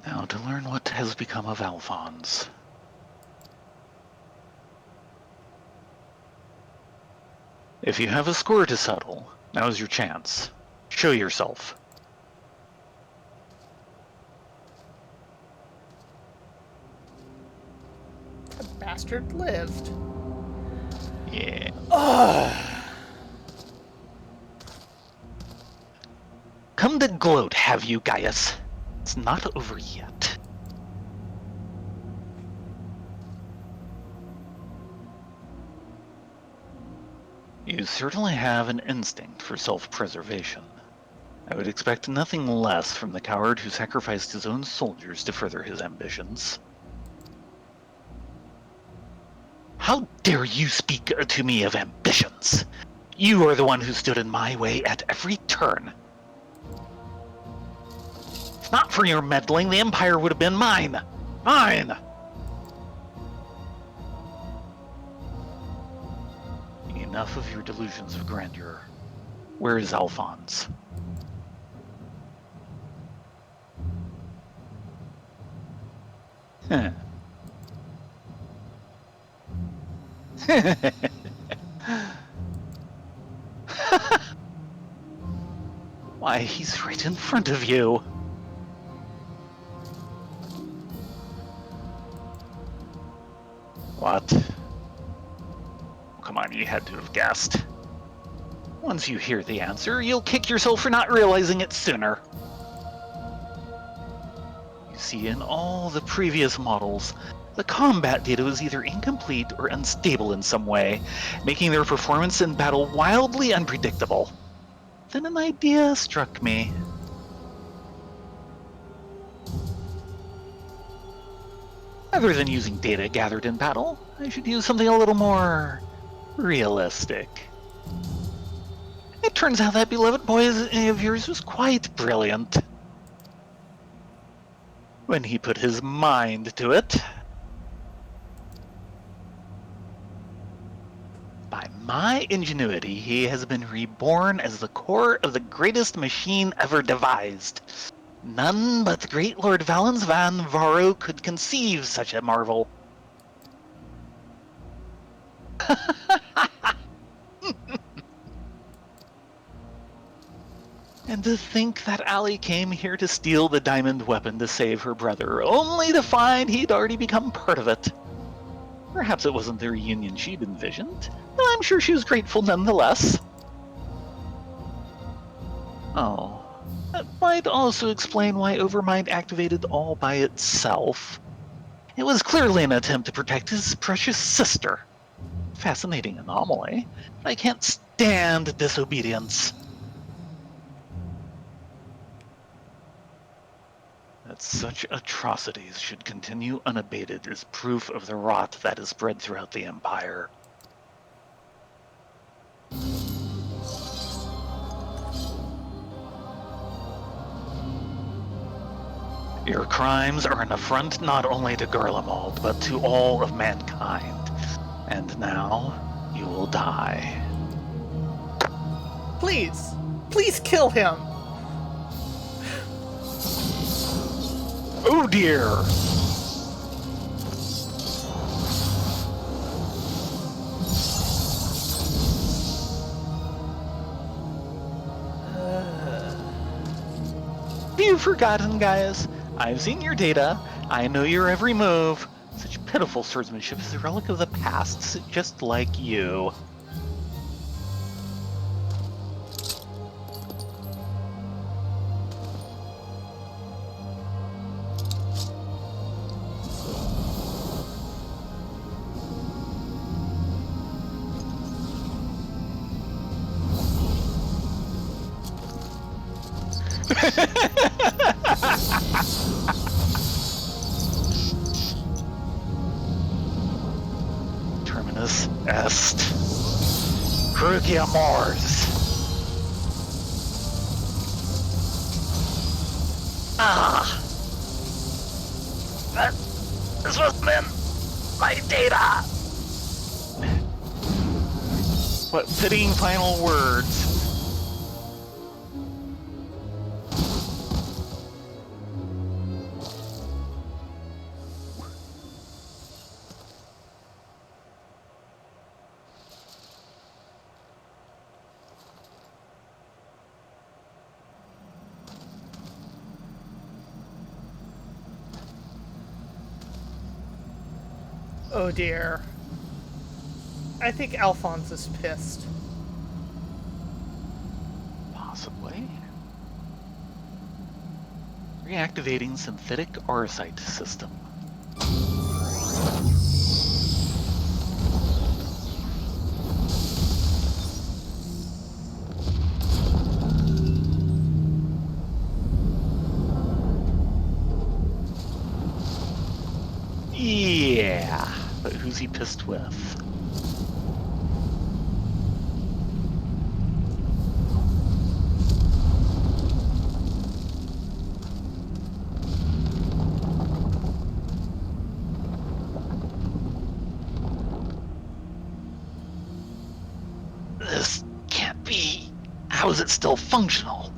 Now to learn what has become of Alphonse. If you have a score to settle, now's your chance. Show yourself. The bastard lived. Yeah. Come to gloat, have you, Gaius? It's not over yet. You certainly have an instinct for self-preservation. I would expect nothing less from the coward who sacrificed his own soldiers to further his ambitions. How dare you speak to me of ambitions? You are the one who stood in my way at every turn. If not for your meddling, the Empire would have been mine. Mine! Enough of your delusions of grandeur. Where is Alphonse? Huh. Why, he's right in front of you. What? Come on, you had to have guessed. Once you hear the answer, you'll kick yourself for not realizing it sooner. You see, in all the previous models, the combat data was either incomplete or unstable in some way, making their performance in battle wildly unpredictable. Then an idea struck me. Rather than using data gathered in battle, I should use something a little more realistic. It turns out that beloved boy of yours was quite brilliant. When he put his mind to it. By my ingenuity, he has been reborn as the core of the greatest machine ever devised. None but the great Lord Valens van Varro could conceive such a marvel. And to think that Allie came here to steal the diamond weapon to save her brother, only to find he'd already become part of it. Perhaps it wasn't the reunion she'd envisioned, but I'm sure she was grateful nonetheless. Oh, that might also explain why Overmind activated all by itself. It was clearly an attempt to protect his precious sister. Fascinating anomaly. I can't stand disobedience. That such atrocities should continue unabated is proof of the rot that is spread throughout the Empire. Your crimes are an affront not only to Garlemald, but to all of mankind. And now, you will die. Please, please kill him. Oh dear! Have you forgotten, Gaius? I've seen your data. I know your every move. Such pitiful swordsmanship is a relic of the past, just like you. Terminus est. Crucia Mors. Ah! This wasn't in my data! What fitting final words. Oh dear. I think Alphonse is pissed. Possibly. Reactivating synthetic arsite system. Yeah, but who's he pissed with? This can't be. How is it still functional?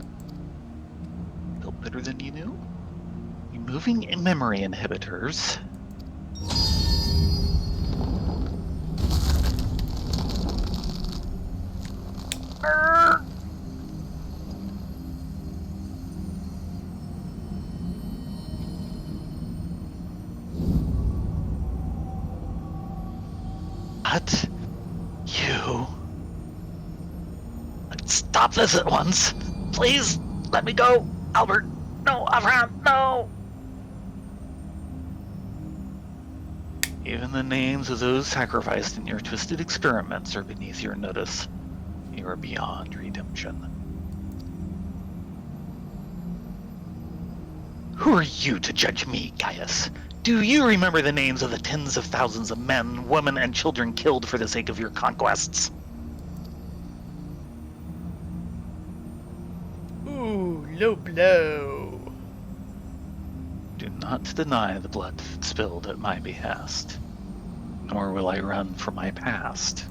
Still better than you knew? Removing memory inhibitors. What? You? Stop this at once. Please, let me go. Albert, no, Avram, no. Even the names of those sacrificed in your twisted experiments are beneath your notice. You are beyond redemption. Who are you to judge me, Gaius? Do you remember the names of the tens of thousands of men, women, and children killed for the sake of your conquests? Ooh, low blow. Do not deny the blood spilled at my behest, nor will I run from my past.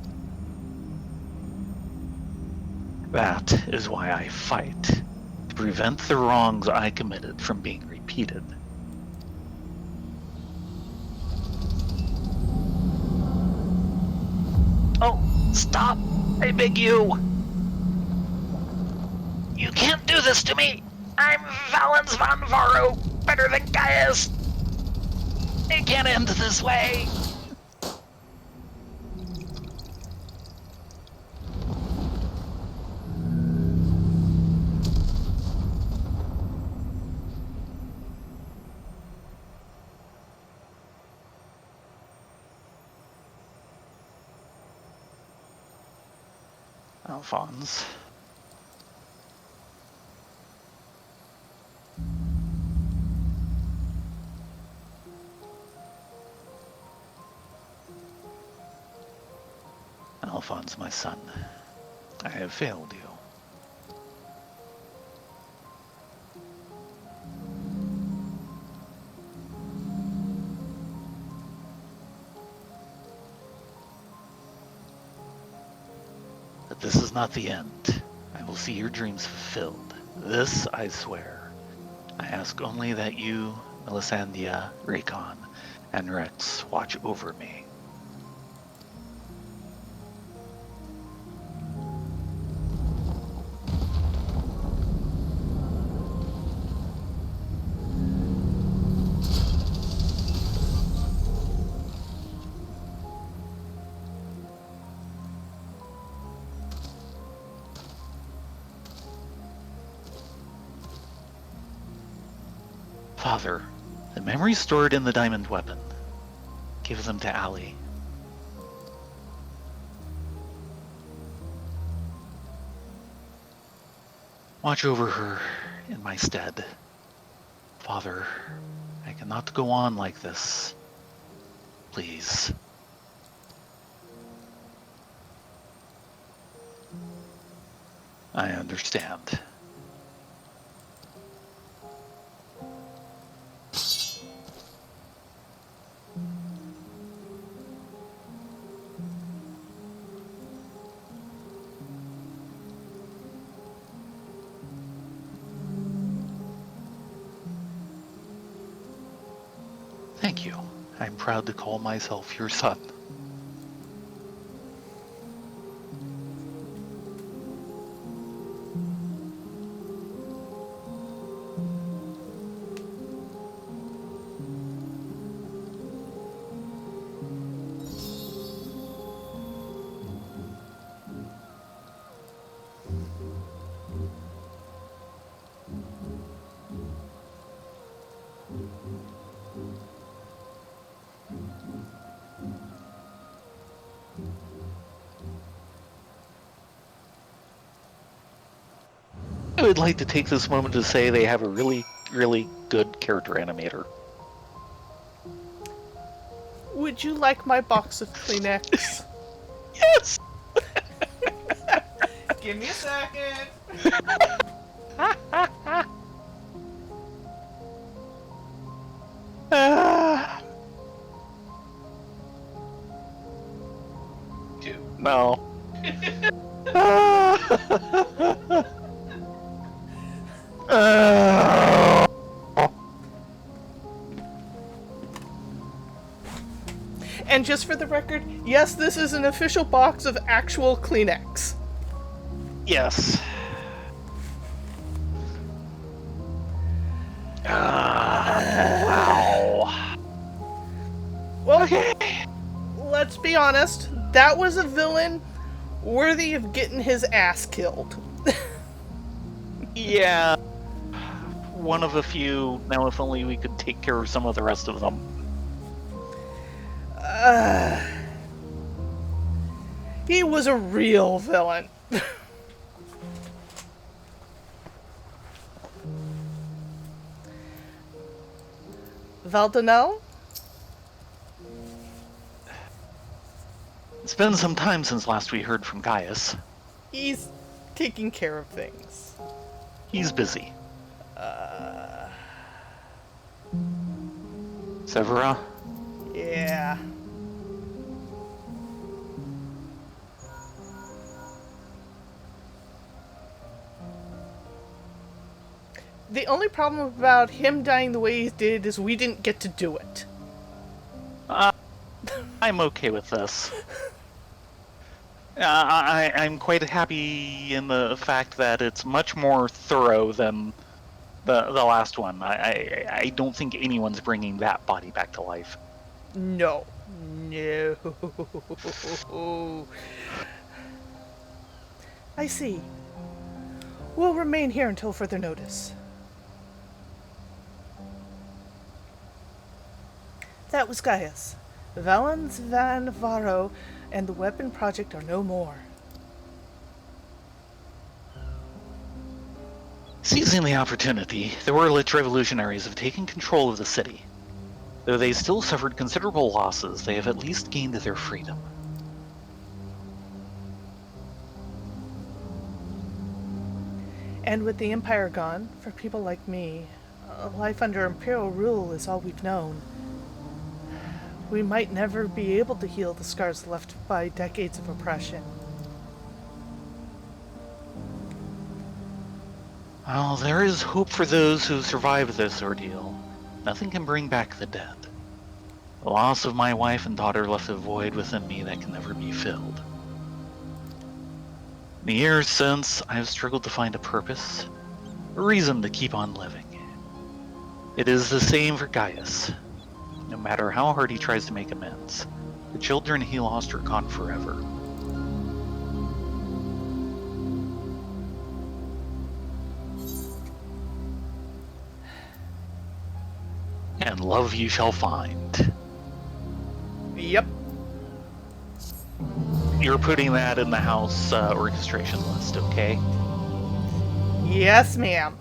That is why I fight, to prevent the wrongs I committed from being repeated. Oh, stop! I beg you! You can't do this to me! I'm Valens von Varro, better than Gaius! It can't end this way! Alphonse. Alphonse, my son, I have failed you. But this is not the end. I will see your dreams fulfilled. This I swear. I ask only that you, Melisandre, Raycon, and Rex watch over me. Father, the memories stored in the diamond weapon. Give them to Ali. Watch over her in my stead. Father, I cannot go on like this. Please. I understand. Thank you. I'm proud to call myself your son. I would like to take this moment to say they have a really, really good character animator. Would you like my box of Kleenex? Yes! Give me a second. No. And just for the record, yes, this is an official box of actual Kleenex. Yes. Wow. Well, Okay. let's be honest, that was a villain worthy of getting his ass killed. Yeah. One of a few. Now, if only we could take care of some of the rest of them. He was a real villain. Valdonel? It's been some time since last we heard from Gaius. He's taking care of things. He's busy. Severa? Yeah. The only problem about him dying the way he did is we didn't get to do it. I'm okay with this. I'm quite happy in the fact that it's much more thorough than the last one. I don't think anyone's bringing that body back to life. No. I see. We'll remain here until further notice. That was Gaius. Valens van Varo and the weapon project are no more. Seizing the opportunity, the Wurlitz revolutionaries have taken control of the city. Though they still suffered considerable losses, they have at least gained their freedom. And with the Empire gone, for people like me, life under Imperial rule is all we've known. We might never be able to heal the scars left by decades of oppression. Well, there is hope for those who survive this ordeal. Nothing can bring back the dead. The loss of my wife and daughter left a void within me that can never be filled. In the years since, I have struggled to find a purpose, a reason to keep on living. It is the same for Gaius. No matter how hard he tries to make amends, the children he lost are gone forever. And love you shall find. Yep. You're putting that in the house orchestration list, okay? Yes, ma'am.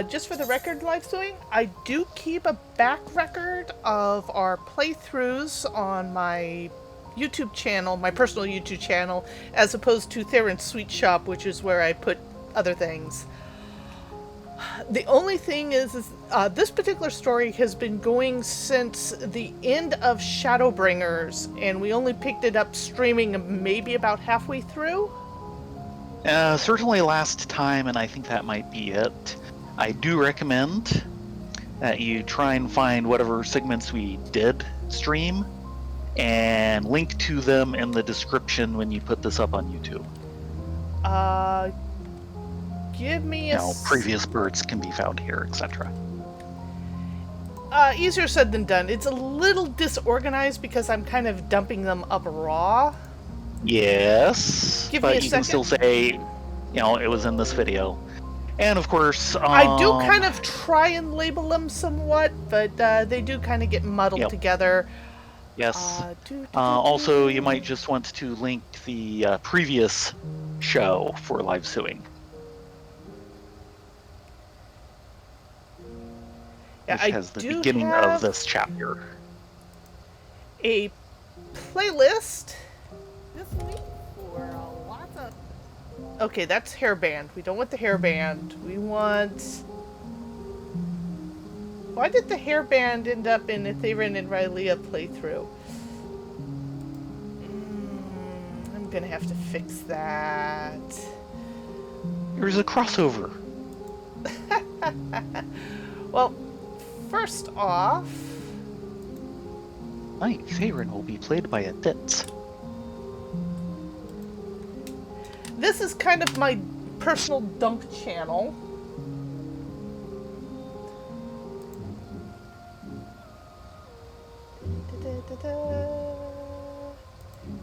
Just for the record, Live Doing, I do keep a back record of our playthroughs on my YouTube channel, my personal YouTube channel, as opposed to Thayrin's Sweet Shop, which is where I put other things. The only thing is this particular story has been going since the end of Shadowbringers, and we only picked it up streaming maybe about halfway through. Certainly last time, and I think that might be it. I do recommend that you try and find whatever segments we did stream and link to them in the description when you put this up on YouTube. Give me a... previous birds can be found here, etc. Easier said than done. It's a little disorganized because I'm kind of dumping them up raw. Yes, Give me a but you can second. still say, it was in this video. And of course, I do kind of try and label them somewhat, but they do kind of get muddled Yep. together. Yes. Do, do, do, Also, you do. might just want to link the previous show for live suing, Yeah, which I has the do beginning of have this chapter. a playlist this week for lots of. Okay, that's hairband. We don't want the hairband. We want. Why did the hairband end up in a Thayrin and Rylea playthrough? I'm gonna have to fix that. There's a crossover. Well, first off, Knight Thayrin will be played by a Ditz. this is kind of my personal dunk channel.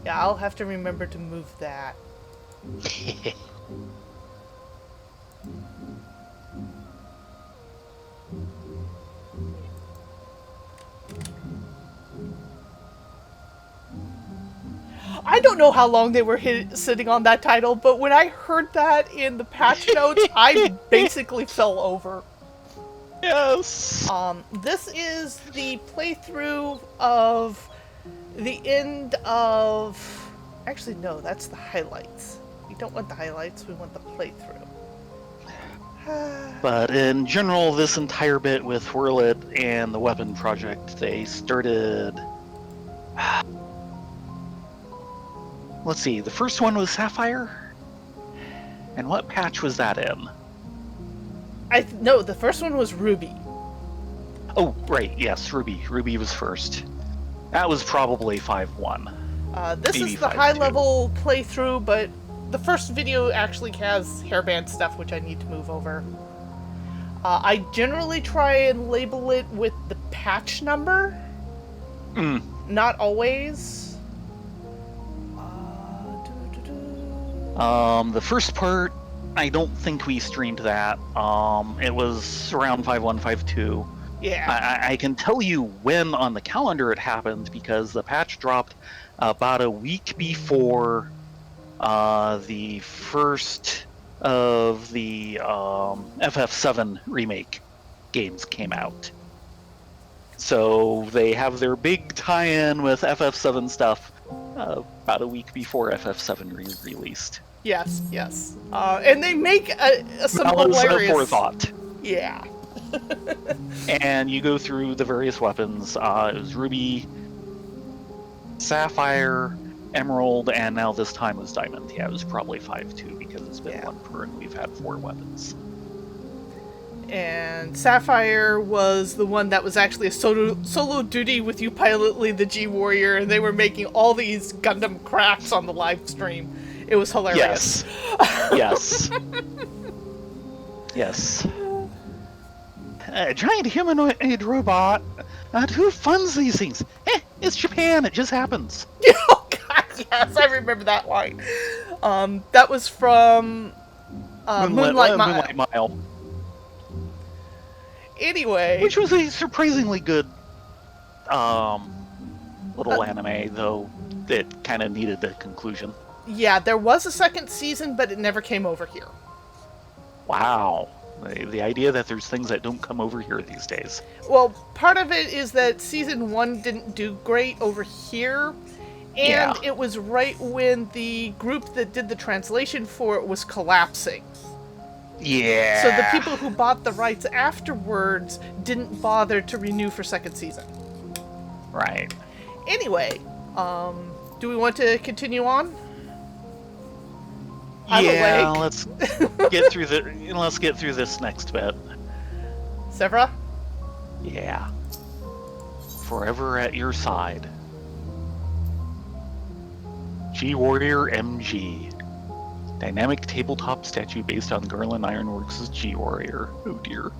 Yeah, I'll have to remember to move that. I don't know how long they were sitting on that title, but when I heard that in the patch notes, I basically fell over. Yes. This is the playthrough of the end of. Actually, no, that's the highlights. We don't want the highlights, we want the playthrough. But in general, this entire bit with Whirlit and the weapon project, they started. Let's see, the first one was Sapphire? And what patch was that in? No, the first one was Ruby. Oh, right, yes, Ruby. Ruby was first. That was probably 5.1. This Maybe is the 5.2. high-level playthrough, but the first video actually has hairband stuff, which I need to move over. I generally try and label it with the patch number. Not always. The first part, I don't think we streamed that. It was around 5.1, 5.2. Yeah. I can tell you when on the calendar it happened because the patch dropped about a week before the first of the FF7 remake games came out. So they have their big tie-in with FF7 stuff about a week before FF7 released. Yes, yes. And they make some hilarious... forethought. Yeah. And you go through the various weapons. It was Ruby, Sapphire, Emerald, and now this time was Diamond. Yeah, it was probably 5.2 because it's been one per and we've had 4 weapons. And Sapphire was the one that was actually a solo duty with you pilotly the G-Warrior, and they were making all these Gundam crafts on the live stream. It was hilarious. Yes. Yes. A giant humanoid robot. Who funds these things? It's Japan. It just happens. Oh God, yes, I remember that line. That was from Moonlight Mile. Anyway, which was a surprisingly good little anime, though it kind of needed a conclusion. Yeah, there was a second season, but it never came over here. Wow. The idea that there's things that don't come over here these days. Well, part of it is that season 1 didn't do great over here, and it was right when the group that did the translation for it was collapsing. Yeah. So the people who bought the rights afterwards didn't bother to renew for second season. Right. Anyway, do we want to continue on? Yeah, let's get through this next bit. Severa? Yeah. Forever at your side. G-Warrior MG. Dynamic tabletop statue based on Garland Ironworks' G-Warrior. Oh dear.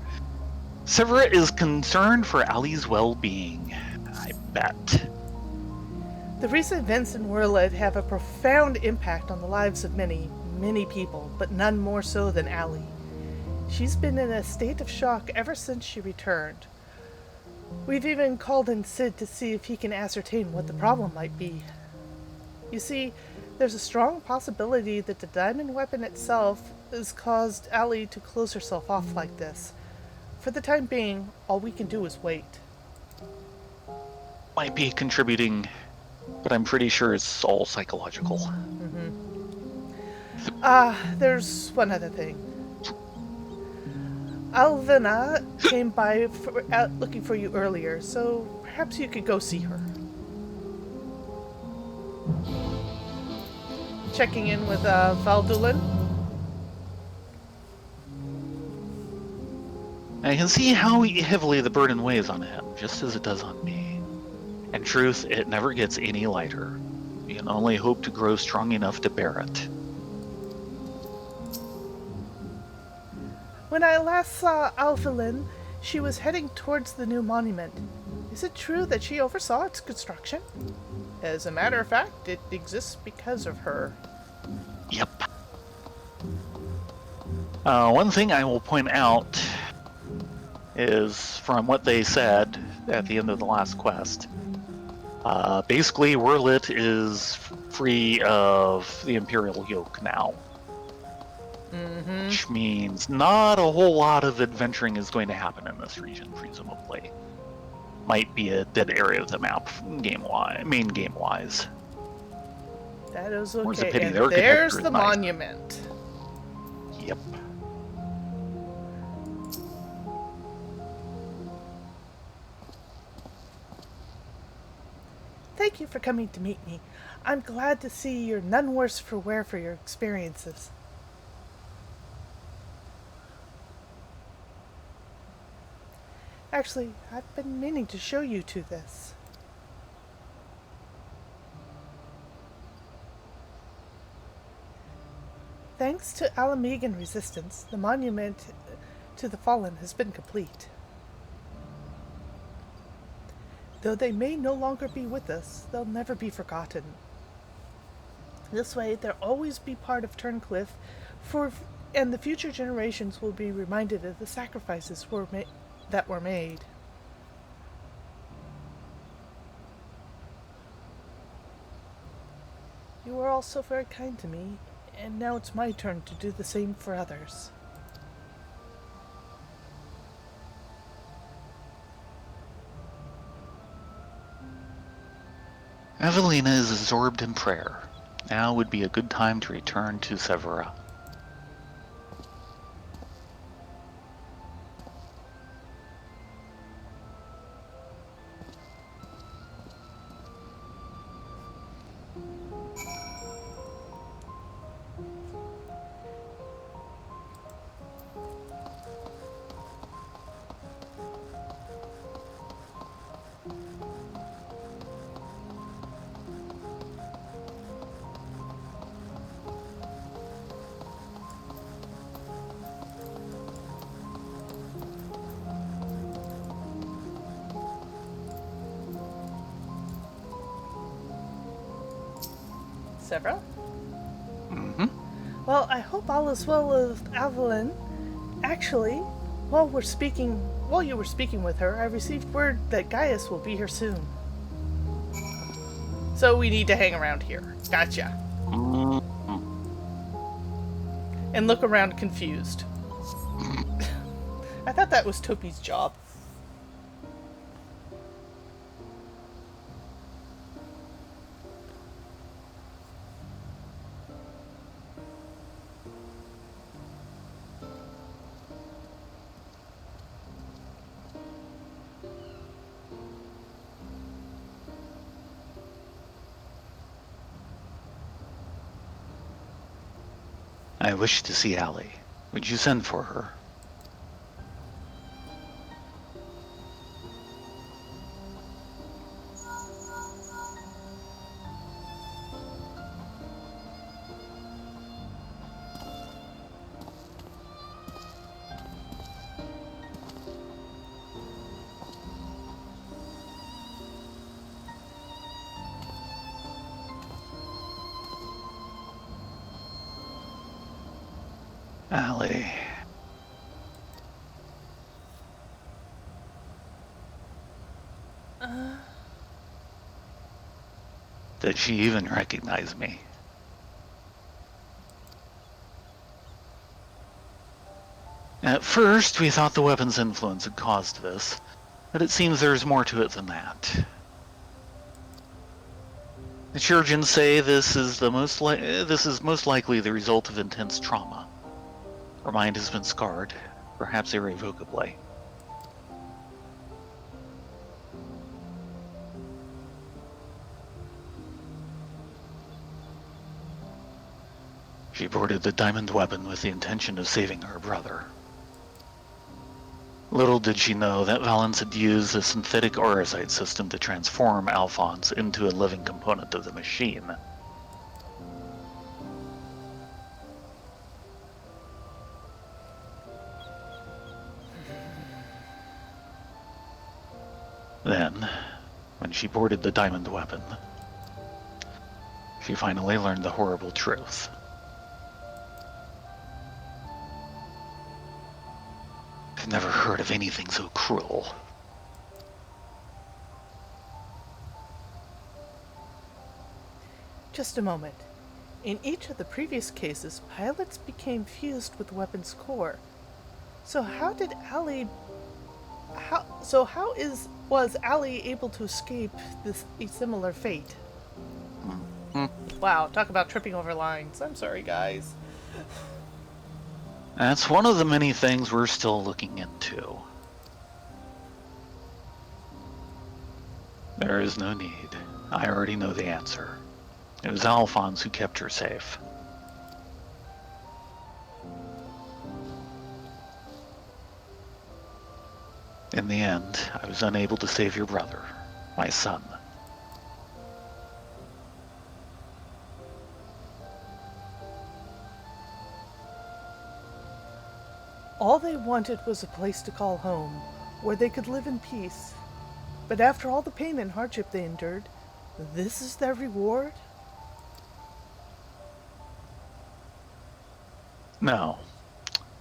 Severa is concerned for Ali's well-being. I bet. The recent events in Whirlit have a profound impact on the lives of many people, but none more so than Ali. She's been in a state of shock ever since she returned. We've even called in Sid to see if he can ascertain what the problem might be. You see, there's a strong possibility that the diamond weapon itself has caused Allie to close herself off like this. For the time being, all we can do is wait. Might be contributing, but I'm pretty sure it's all psychological. There's one other thing. Alvina came by looking for you earlier, so perhaps you could go see her. Checking in with Valdulin. I can see how heavily the burden weighs on him, just as it does on me. In truth, it never gets any lighter. We can only hope to grow strong enough to bear it. When I last saw Alphalin, she was heading towards the new monument. Is it true that she oversaw its construction? As a matter of fact, it exists because of her. Yep. One thing I will point out is from what they said at the end of the last quest. Basically, Wurlit is free of the Imperial yoke now. Which means not a whole lot of adventuring is going to happen in this region, presumably. Might be a dead area of the map, main game-wise. That is Or it's a okay. pity And their there's connector is the nice. monument. Yep. Thank you for coming to meet me. I'm glad to see you're none worse for wear for your experiences. Actually, I've been meaning to show you two this. Thanks to Alamegan resistance, the monument to the fallen has been complete. Though they may no longer be with us, they'll never be forgotten. This way, they'll always be part of Turncliffe, and the future generations will be reminded of the sacrifices that were made. You were all so very kind to me, and now it's my turn to do the same for others. Evelina is absorbed in prayer. Now would be a good time to return to Severa. Severa? Mm-hmm. Well, I hope all is well with Evelyn. Actually, while you were speaking with her, I received word that Gaius will be here soon. So we need to hang around here. Gotcha. And look around confused. I thought that was Topi's job. I wish to see Allie. Would you send for her? Allie. Did she even recognize me? At first, we thought the weapon's influence had caused this, but it seems there's more to it than that. The surgeons say this is most likely the result of intense trauma. Her mind has been scarred, perhaps irrevocably. She boarded the diamond weapon with the intention of saving her brother. Little did she know that Valens had used a synthetic aurosite system to transform Alphonse into a living component of the machine. Then, when she boarded the diamond weapon, she finally learned the horrible truth. I've never heard of anything so cruel. Just a moment. In each of the previous cases, pilots became fused with the weapon's core. So how did Allie... was Allie able to escape a similar fate? Wow, talk about tripping over lines. I'm sorry, guys. That's one of the many things we're still looking into. There is no need. I already know the answer. It was Alphonse who kept her safe. In the end, I was unable to save your brother, my son. All they wanted was a place to call home, where they could live in peace. But after all the pain and hardship they endured, this is their reward? No,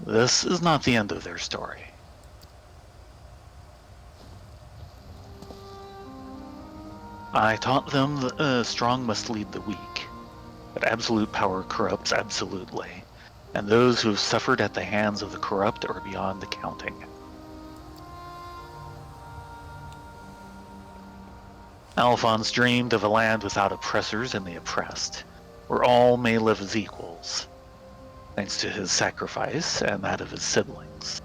this is not the end of their story. I taught them the strong must lead the weak, but absolute power corrupts absolutely, and those who have suffered at the hands of the corrupt are beyond the counting. Alphonse dreamed of a land without oppressors and the oppressed, where all may live as equals. Thanks to his sacrifice and that of his siblings,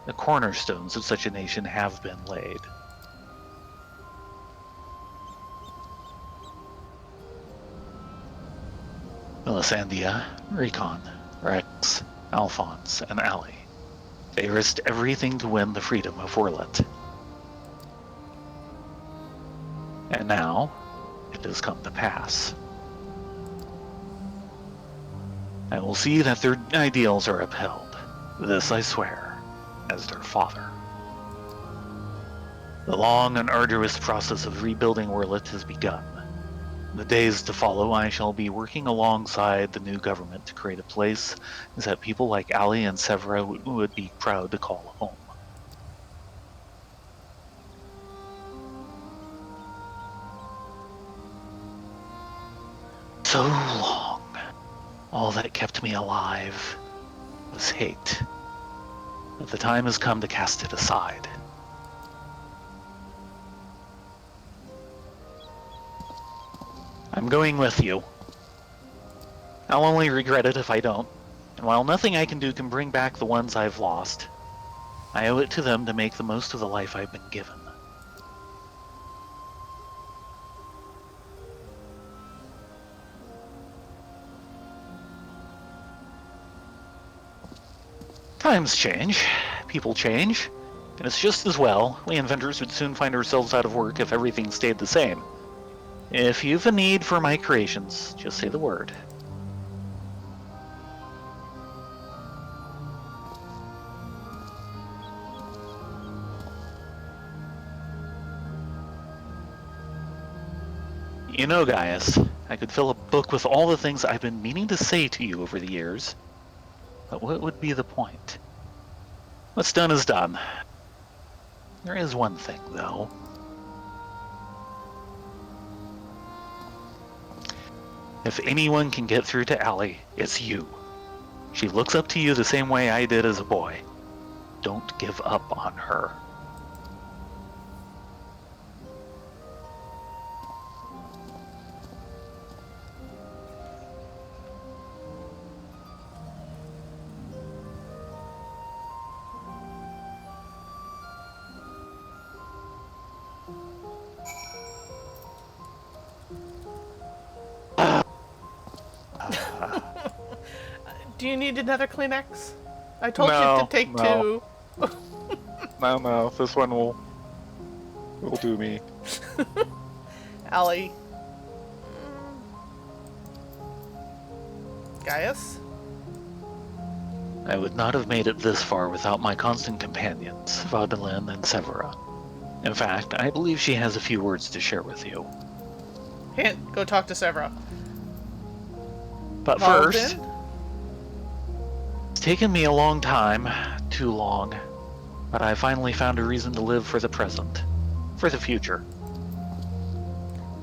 the cornerstones of such a nation have been laid. Melisandria, Recon, Rex, Alphonse, and Allie. They risked everything to win the freedom of Orlet. And now, it has come to pass. I will see that their ideals are upheld. This I swear, as their father. The long and arduous process of rebuilding Orlet has begun. In the days to follow, I shall be working alongside the new government to create a place that people like Ali and Severa would be proud to call home. So long, all that kept me alive was hate. But the time has come to cast it aside. I'm going with you. I'll only regret it if I don't. And while nothing I can do can bring back the ones I've lost, I owe it to them to make the most of the life I've been given. Times change, people change, and it's just as well. We inventors would soon find ourselves out of work if everything stayed the same. If you've a need for my creations, just say the word. You know, Gaius, I could fill a book with all the things I've been meaning to say to you over the years. But what would be the point? What's done is done. There is one thing, though. If anyone can get through to Allie, it's you. She looks up to you the same way I did as a boy. Don't give up on her. Do you need another Kleenex? I told you No, to take no. 2. No, this one will do me. Allie. Gaius? I would not have made it this far without my constant companions, Vaudelin and Severa. In fact, I believe she has a few words to share with you. Hint, go talk to Severa. But first, it's taken me a long time, too long, but I finally found a reason to live for the present, for the future.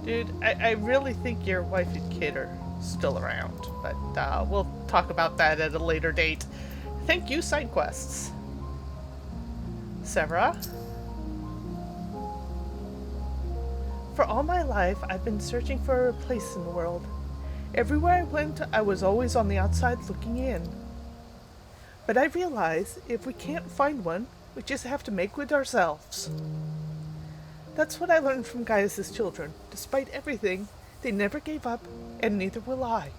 Dude, I really think your wife and kid are still around, but we'll talk about that at a later date. Thank you, side quests. Severa? For all my life, I've been searching for a place in the world. Everywhere I went, I was always on the outside looking in. But I realize if we can't find one, we just have to make it ourselves. That's what I learned from Gaius' children. Despite everything, they never gave up, and neither will I.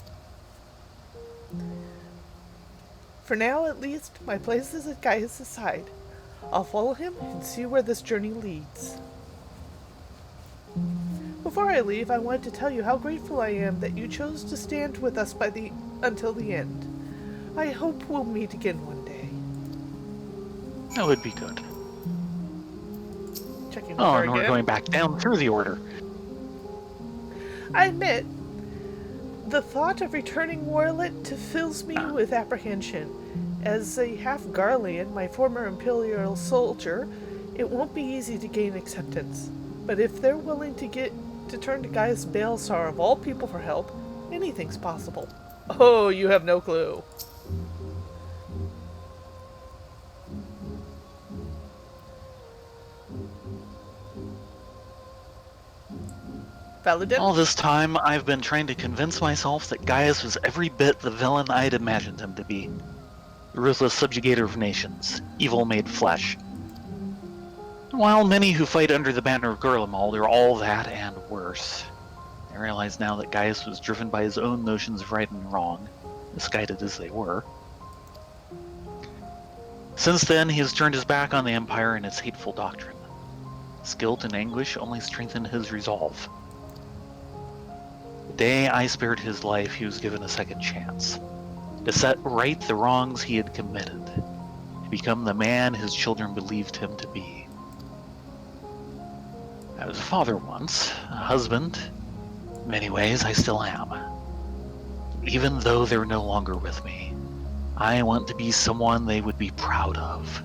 For now, at least, my place is at Gaius' side. I'll follow him and see where this journey leads. Before I leave, I wanted to tell you how grateful I am that you chose to stand with us until the end. I hope we'll meet again one day. That would be good. Checking with Oh, her and again. we're going back down through the order. I admit, the thought of returning Warlit fills me with apprehension. As a half-Garlean, my former Imperial soldier, it won't be easy to gain acceptance. But if they're willing to turn to Gaius Baelsar of all people for help, anything's possible. Oh, you have no clue. Valadin? All this time, I've been trying to convince myself that Gaius was every bit the villain I'd imagined him to be. The ruthless subjugator of nations, evil made flesh. While many who fight under the banner of Gurlimald are all that and worse, I realize now that Gaius was driven by his own notions of right and wrong, misguided as they were. Since then, he has turned his back on the Empire and its hateful doctrine. His guilt and anguish only strengthened his resolve. The day I spared his life, he was given a second chance, to set right the wrongs he had committed, to become the man his children believed him to be. I was a father once, a husband. In many ways, I still am. Even though they're no longer with me, I want to be someone they would be proud of.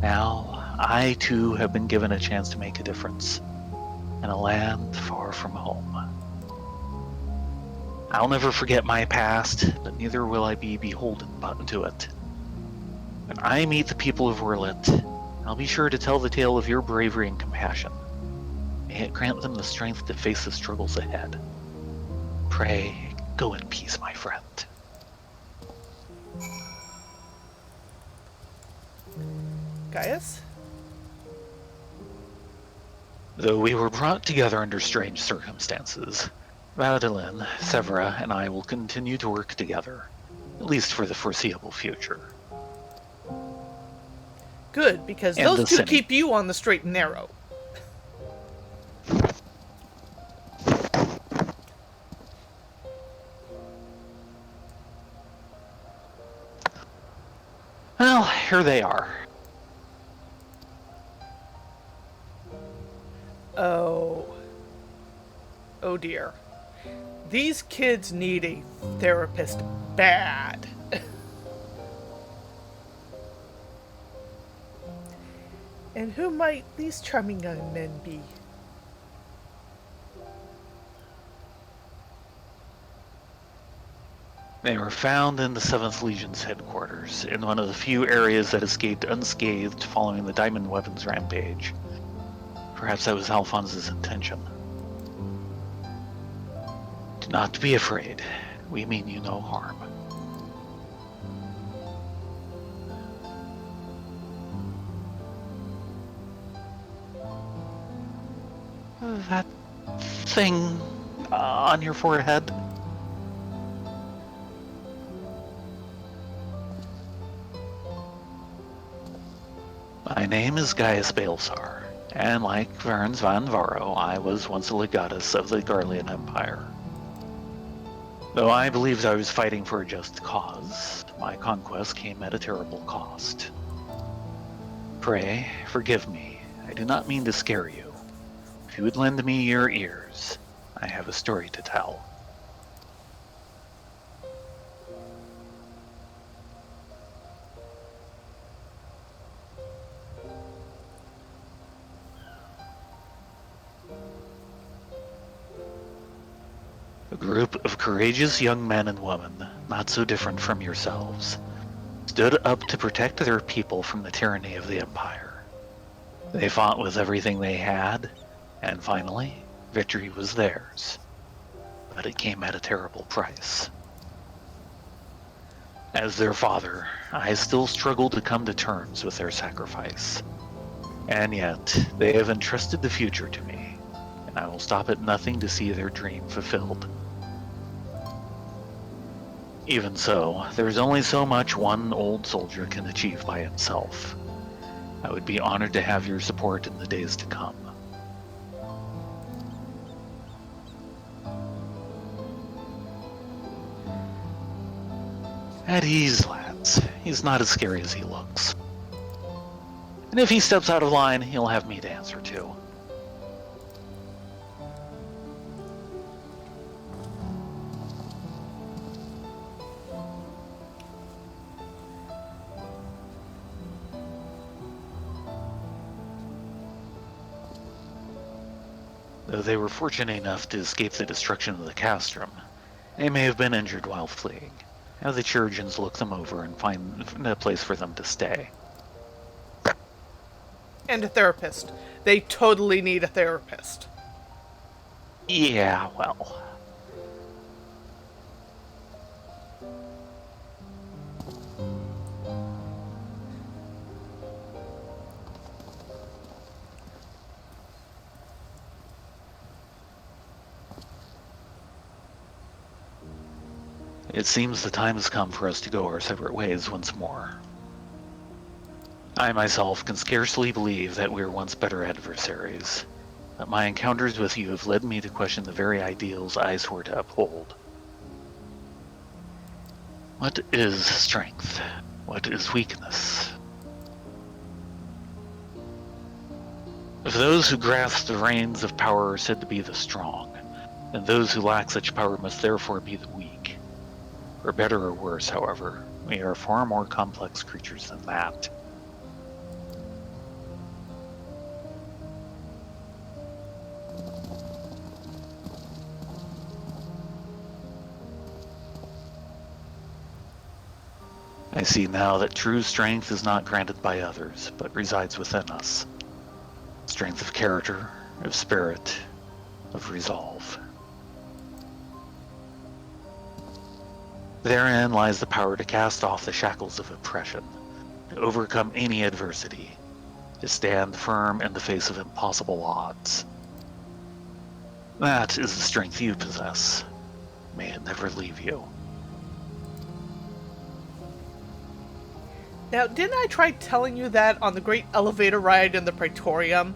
Now, I too have been given a chance to make a difference in a land far from home. I'll never forget my past, but neither will I be beholden to it. When I meet the people of Warlit, I'll be sure to tell the tale of your bravery and compassion. May it grant them the strength to face the struggles ahead. Pray, go in peace, my friend. Gaius? Though we were brought together under strange circumstances, Vaudelin, Severa, and I will continue to work together, at least for the foreseeable future. Good, because And those two Cine. keep you on the straight and narrow. Well, here they are. Oh. Oh dear. These kids need a therapist bad. And who might these charming young men be? They were found in the 7th Legion's headquarters, in one of the few areas that escaped unscathed following the Diamond Weapons rampage. Perhaps that was Alphonse's intention. Do not be afraid. We mean you no harm. That thing on your forehead? My name is Gaius Balsar, and like Verns van Varo, I was once a legatus of the Garlean Empire. Though I believed I was fighting for a just cause, my conquest came at a terrible cost. Pray, forgive me. I do not mean to scare you. If you would lend me your ears, I have a story to tell. A group of courageous young men and women, not so different from yourselves, stood up to protect their people from the tyranny of the Empire. They fought with everything they had, and finally, victory was theirs. But it came at a terrible price. As their father, I still struggle to come to terms with their sacrifice. And yet, they have entrusted the future to me, and I will stop at nothing to see their dream fulfilled. Even so, there is only so much one old soldier can achieve by himself. I would be honored to have your support in the days to come. At ease, lads. He's not as scary as he looks. And if he steps out of line, he'll have me to answer to. Though they were fortunate enough to escape the destruction of the castrum, they may have been injured while fleeing. Have the Chirurgeons look them over and find a place for them to stay. And a therapist. They totally need a therapist. Yeah, well. It seems the time has come for us to go our separate ways once more. I myself can scarcely believe that we were once better adversaries, but my encounters with you have led me to question the very ideals I swore to uphold. What is strength? What is weakness? If those who grasp the reins of power are said to be the strong, then those who lack such power must therefore be the weak. For better or worse, however, we are far more complex creatures than that. I see now that true strength is not granted by others, but resides within us. Strength of character, of spirit, of resolve. Therein lies the power to cast off the shackles of oppression, to overcome any adversity, to stand firm in the face of impossible odds. That is the strength you possess. May it never leave you. Now, didn't I try telling you that on the great elevator ride in the Praetorium?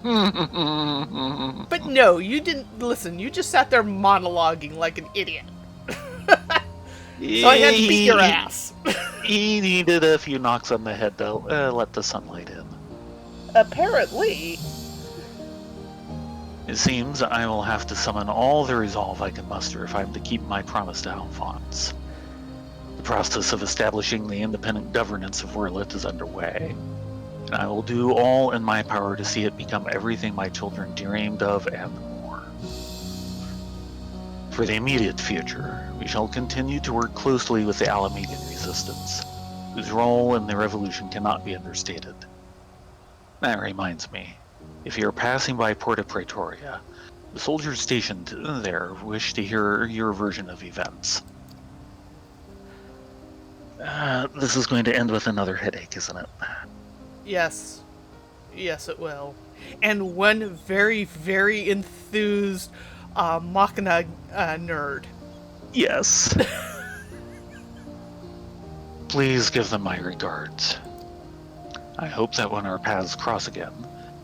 But no, you didn't listen. You just sat there monologuing like an idiot. So I had to beat your ass. He needed a few knocks on the head to let the sunlight in. Apparently. It seems I will have to summon all the resolve I can muster if I am to keep my promise to Alphonse. The process of establishing the independent governance of Werlet is underway, and I will do all in my power to see it become everything my children dreamed of and more. For the immediate future, we shall continue to work closely with the Alamegan resistance, whose role in the revolution cannot be understated. That reminds me, if you are passing by Porta Praetoria, the soldiers stationed there wish to hear your version of events. This is going to end with another headache, isn't it? Yes. Yes, it will. And one very, very enthused Machina nerd. Yes. Please give them my regards. I hope that when our paths cross again,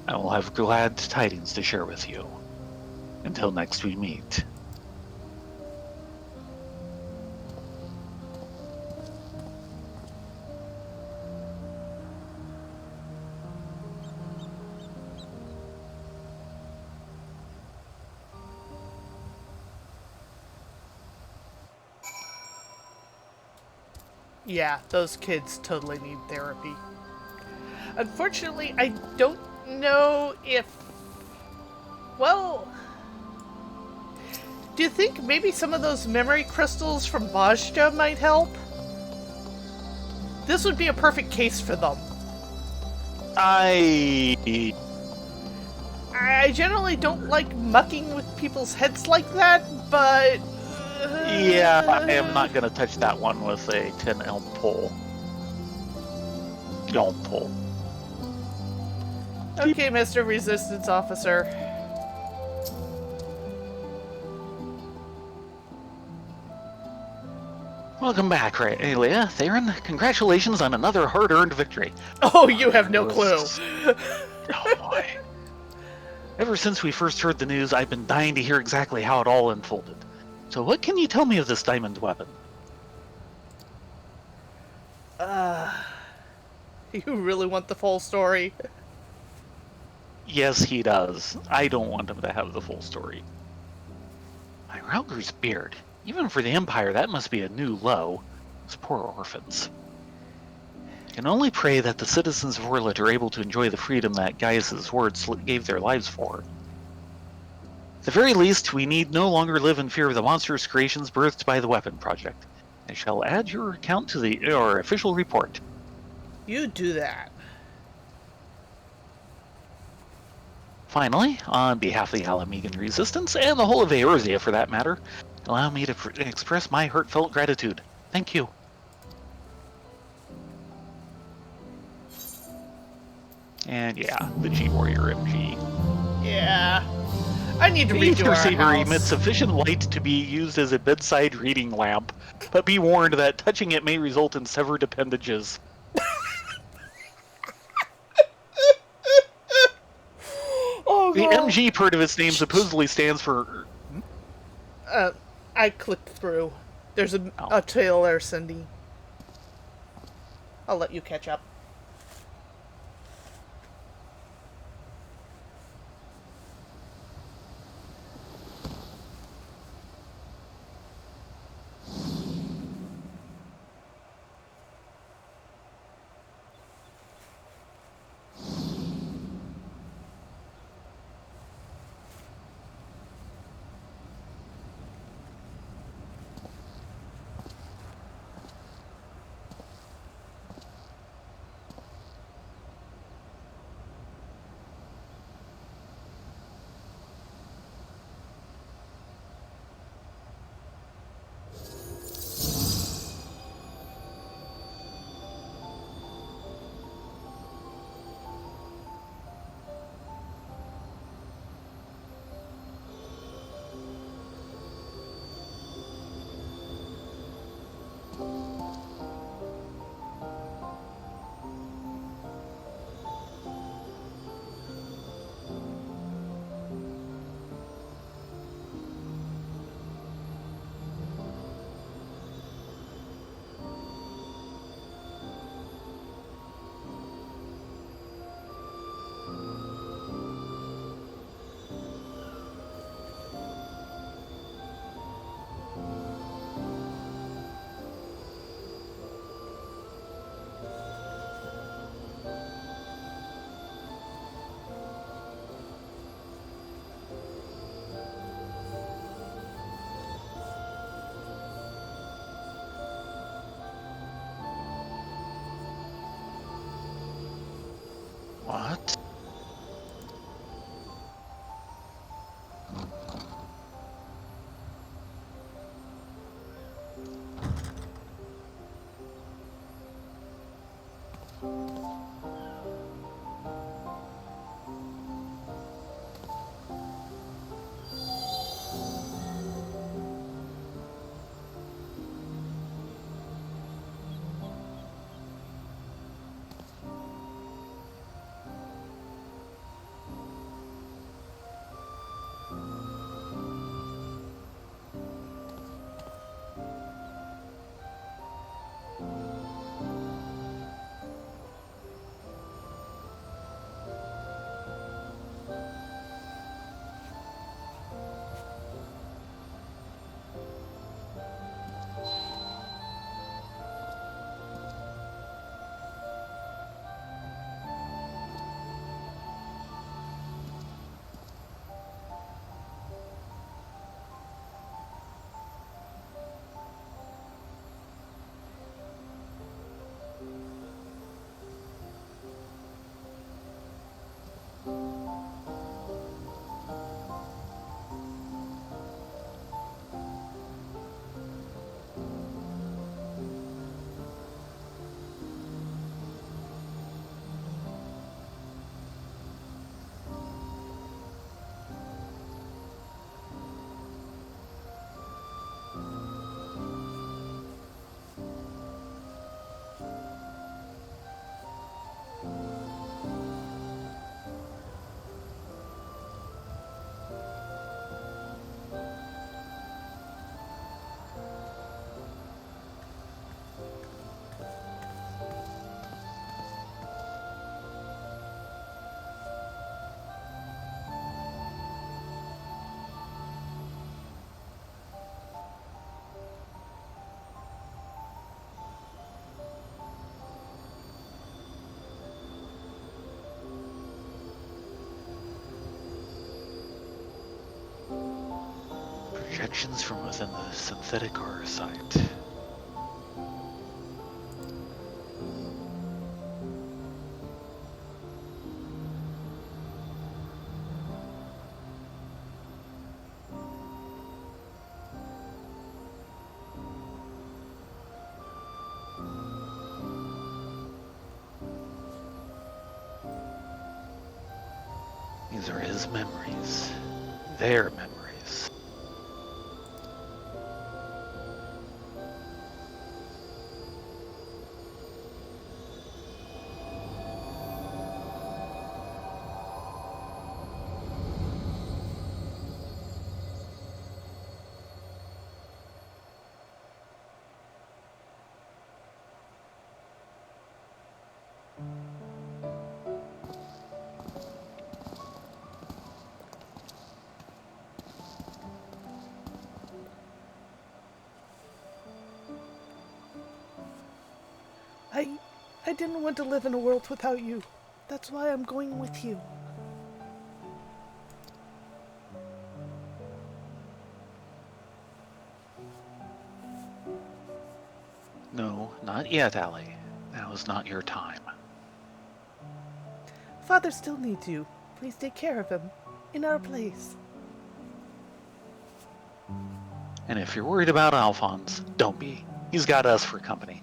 I will have glad tidings to share with you. Until next we meet. Yeah, those kids totally need therapy. Unfortunately, I don't know if... Well... Do you think maybe some of those memory crystals from Bajta might help? This would be a perfect case for them. I generally don't like mucking with people's heads like that, but... Yeah, I am not going to touch that one with a 10 elm pole. Elm pole. Okay, Mr. Resistance Officer. Welcome back, Rylea. Thayrin, congratulations on another hard-earned victory. Oh, you have no clue. Oh boy. Ever since we first heard the news, I've been dying to hear exactly how it all unfolded. So what can you tell me of this diamond weapon? You really want the full story? Yes, he does. I don't want him to have the full story. My Rauger's beard. Even for the Empire, that must be a new low. Those poor orphans. I can only pray that the citizens of Orlet are able to enjoy the freedom that Gaius's words gave their lives for. At the very least, we need no longer live in fear of the monstrous creations birthed by the Weapon Project. I shall add your account to your official report. You do that. Finally, on behalf of the Alamegan Resistance, and the whole of Eorzea for that matter, allow me to express my heartfelt gratitude. Thank you. And yeah, the G-Warrior MG. Yeah. I need to The redo our Saber house. emits sufficient light to be used as a bedside reading lamp, but be warned that touching it may result in severed appendages. Oh, The God. MG part of its name supposedly stands for... I clicked through. There's a tail there, Cindy. I'll let you catch up. projections from within the synthetic horror site. These are his memories. Their memories. I didn't want to live in a world without you. That's why I'm going with you. No, not yet, Allie. Now is not your time. Father still needs you. Please take care of him. In our place. And if you're worried about Alphonse, don't be. He's got us for company.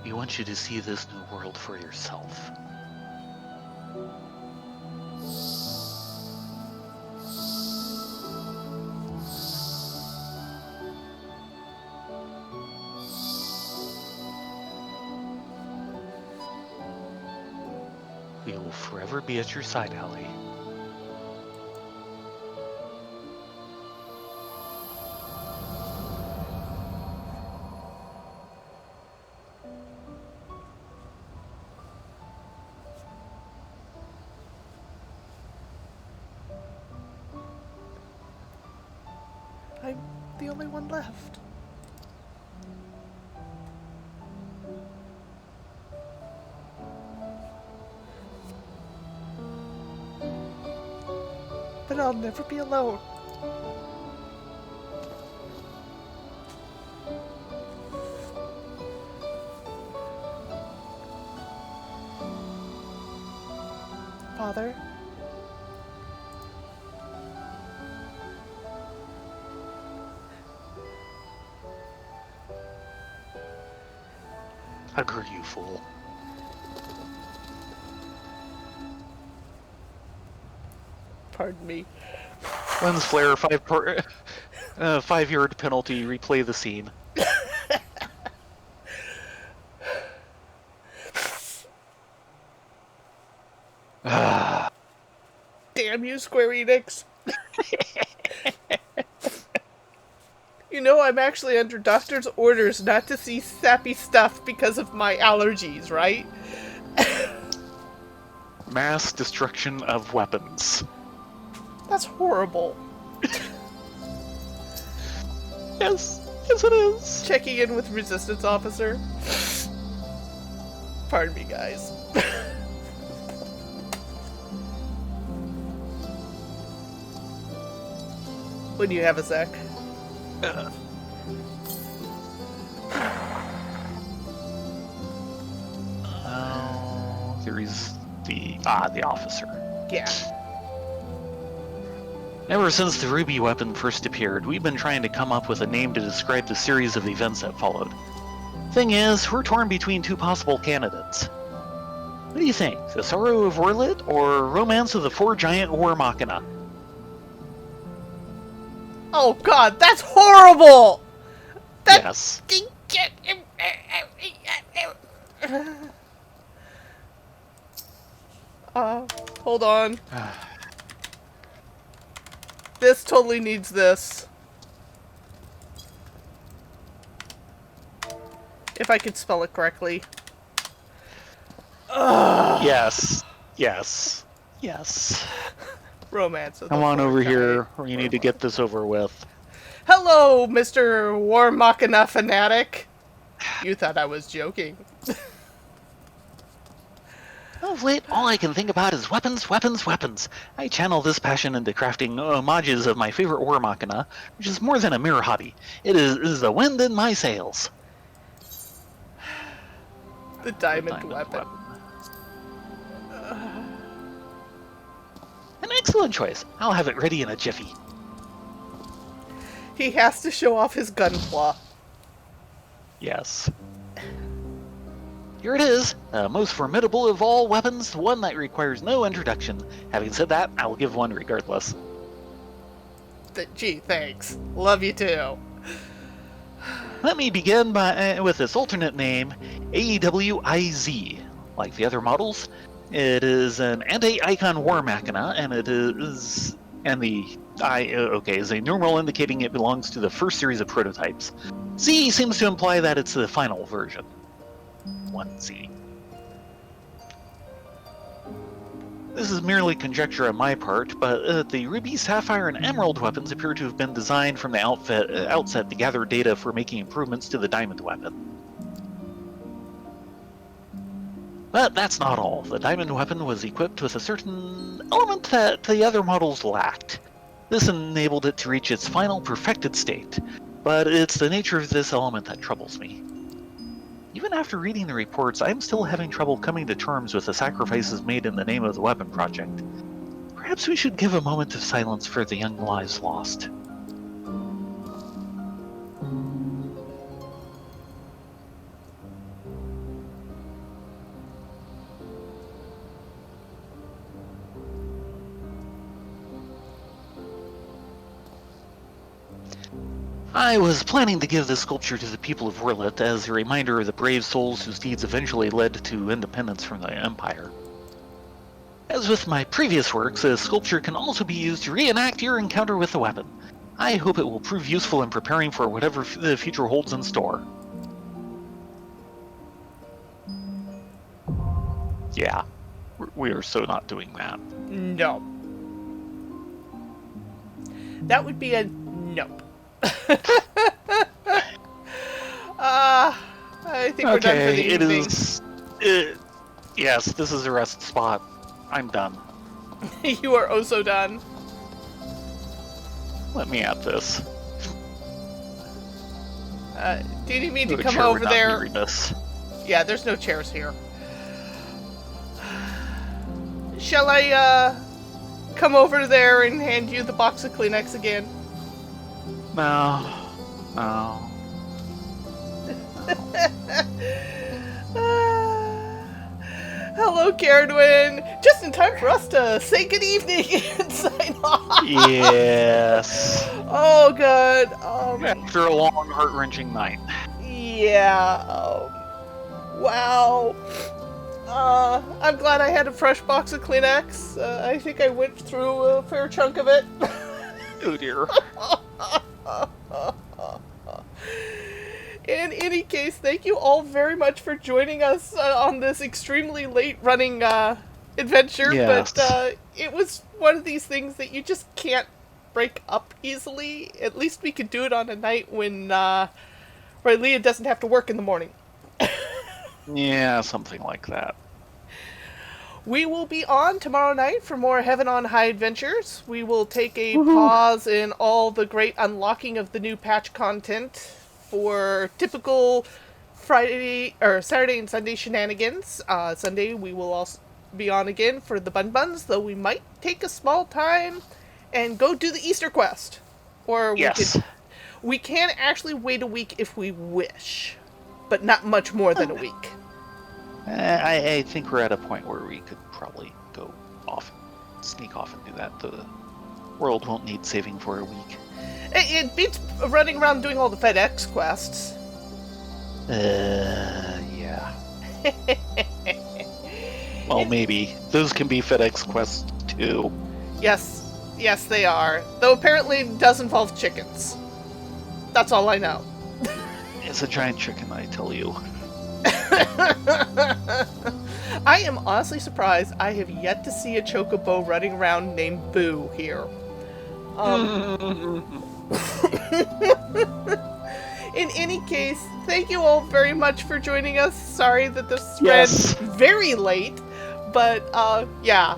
We want you to see this new world for yourself. We will forever be at your side, Allie. I'm the only one left. But I'll never be alone. Father? Hug her, you fool. Pardon me. Lens flare, 5-yard penalty, replay the scene. Damn you, Square Enix. You know I'm actually under doctor's orders not to see sappy stuff because of my allergies, right? Mass destruction of weapons. That's horrible. Yes, yes it is. Checking in with resistance officer. Pardon me, guys. When you have a sec. There's the officer. Yeah. Ever since the Ruby weapon first appeared, we've been trying to come up with a name to describe the series of events that followed. Thing is, we're torn between two possible candidates. What do you think? The Sorrow of Orlit or Romance of the Four Giant War Machina? Oh god, that's horrible! Yes. Hold on. This totally needs this. If I could spell it correctly. Yes. Yes. Yes. Romance of the Come on Four over Giant here. We need to War get this over with. Hello, Mr. War Machina fanatic. You thought I was joking. Of late, all I can think about is weapons, weapons, weapons. I channel this passion into crafting homages of my favorite war machina, which is more than a mere hobby. It is the wind in my sails. The diamond weapon. An excellent choice. I'll have it ready in a jiffy. He has to show off his gun claw. Yes. Here it is, the most formidable of all weapons, the one that requires no introduction. Having said that, I'll give one regardless. Gee, thanks. Love you too. Let me begin with its alternate name, AEWIZ. Like the other models, it is an anti-icon war machina, and it is... and the I is a numeral indicating it belongs to the first series of prototypes. Z seems to imply that it's the final version. 1Z. This is merely conjecture on my part, but the Ruby, Sapphire, and Emerald weapons appear to have been designed from the outset to gather data for making improvements to the Diamond weapon. But that's not all. The Diamond weapon was equipped with a certain element that the other models lacked. This enabled it to reach its final perfected state, but it's the nature of this element that troubles me. Even after reading the reports, I'm still having trouble coming to terms with the sacrifices made in the name of the weapon project. Perhaps we should give a moment of silence for the young lives lost. I was planning to give this sculpture to the people of Wyrlet as a reminder of the brave souls whose deeds eventually led to independence from the Empire. As with my previous works, this sculpture can also be used to reenact your encounter with the weapon. I hope it will prove useful in preparing for whatever the future holds in store. Yeah, we are so not doing that. No. That would be a nope. I think we're done for the evening. Yes, this is a rest spot. I'm done. You are oh so done. Let me at this. Do you need me to The come chair over would not there? be this. Yeah, there's no chairs here. Shall I, come over there and hand you the box of Kleenex again? No. Hello, Caradwin. Just in time for us to say good evening and sign off. Yes. Oh, good. After a long, heart-wrenching night. Yeah. Wow. I'm glad I had a fresh box of Kleenex. I think I went through a fair chunk of it. Oh dear. In any case, thank you all very much for joining us on this extremely late-running adventure. Yes. But it was one of these things that you just can't break up easily. At least we could do it on a night when Rylea doesn't have to work in the morning. Yeah, something like that. We will be on tomorrow night for more Heaven on High adventures. We will take a pause in all the great unlocking of the new patch content for typical Saturday and Sunday shenanigans. Sunday we will also be on again for the Bun Buns, though we might take a small time and go do the Easter quest. Or we can actually wait a week if we wish, but not much more than a week. I think we're at a point where we could probably go off, sneak off and do that. The world won't need saving for a week. It beats running around doing all the FedEx quests. Yeah. Well, maybe. Those can be FedEx quests, too. Yes, they are. Though apparently it does involve chickens. That's all I know. It's a giant chicken, I tell you. I am honestly surprised I have yet to see a chocobo running around named Boo In any case, thank you all very much for joining us. Sorry that this Yes. ran very late, but yeah,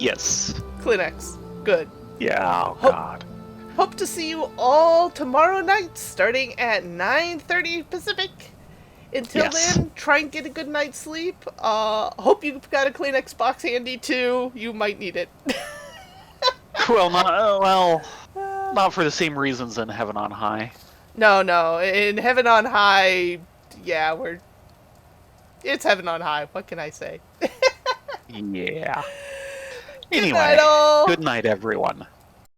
Yes. Kleenex, good. Yeah, oh Hope- god. Hope to see you all tomorrow night, starting at 9:30 Pacific. Until Yes. then, try and get a good night's sleep. Hope you've got a Kleenex box handy too. You might need it. Well, not for the same reasons in Heaven on High. No. In Heaven on High, yeah, it's Heaven on High. What can I say? Yeah. Good Anyway, night, all. good night, everyone.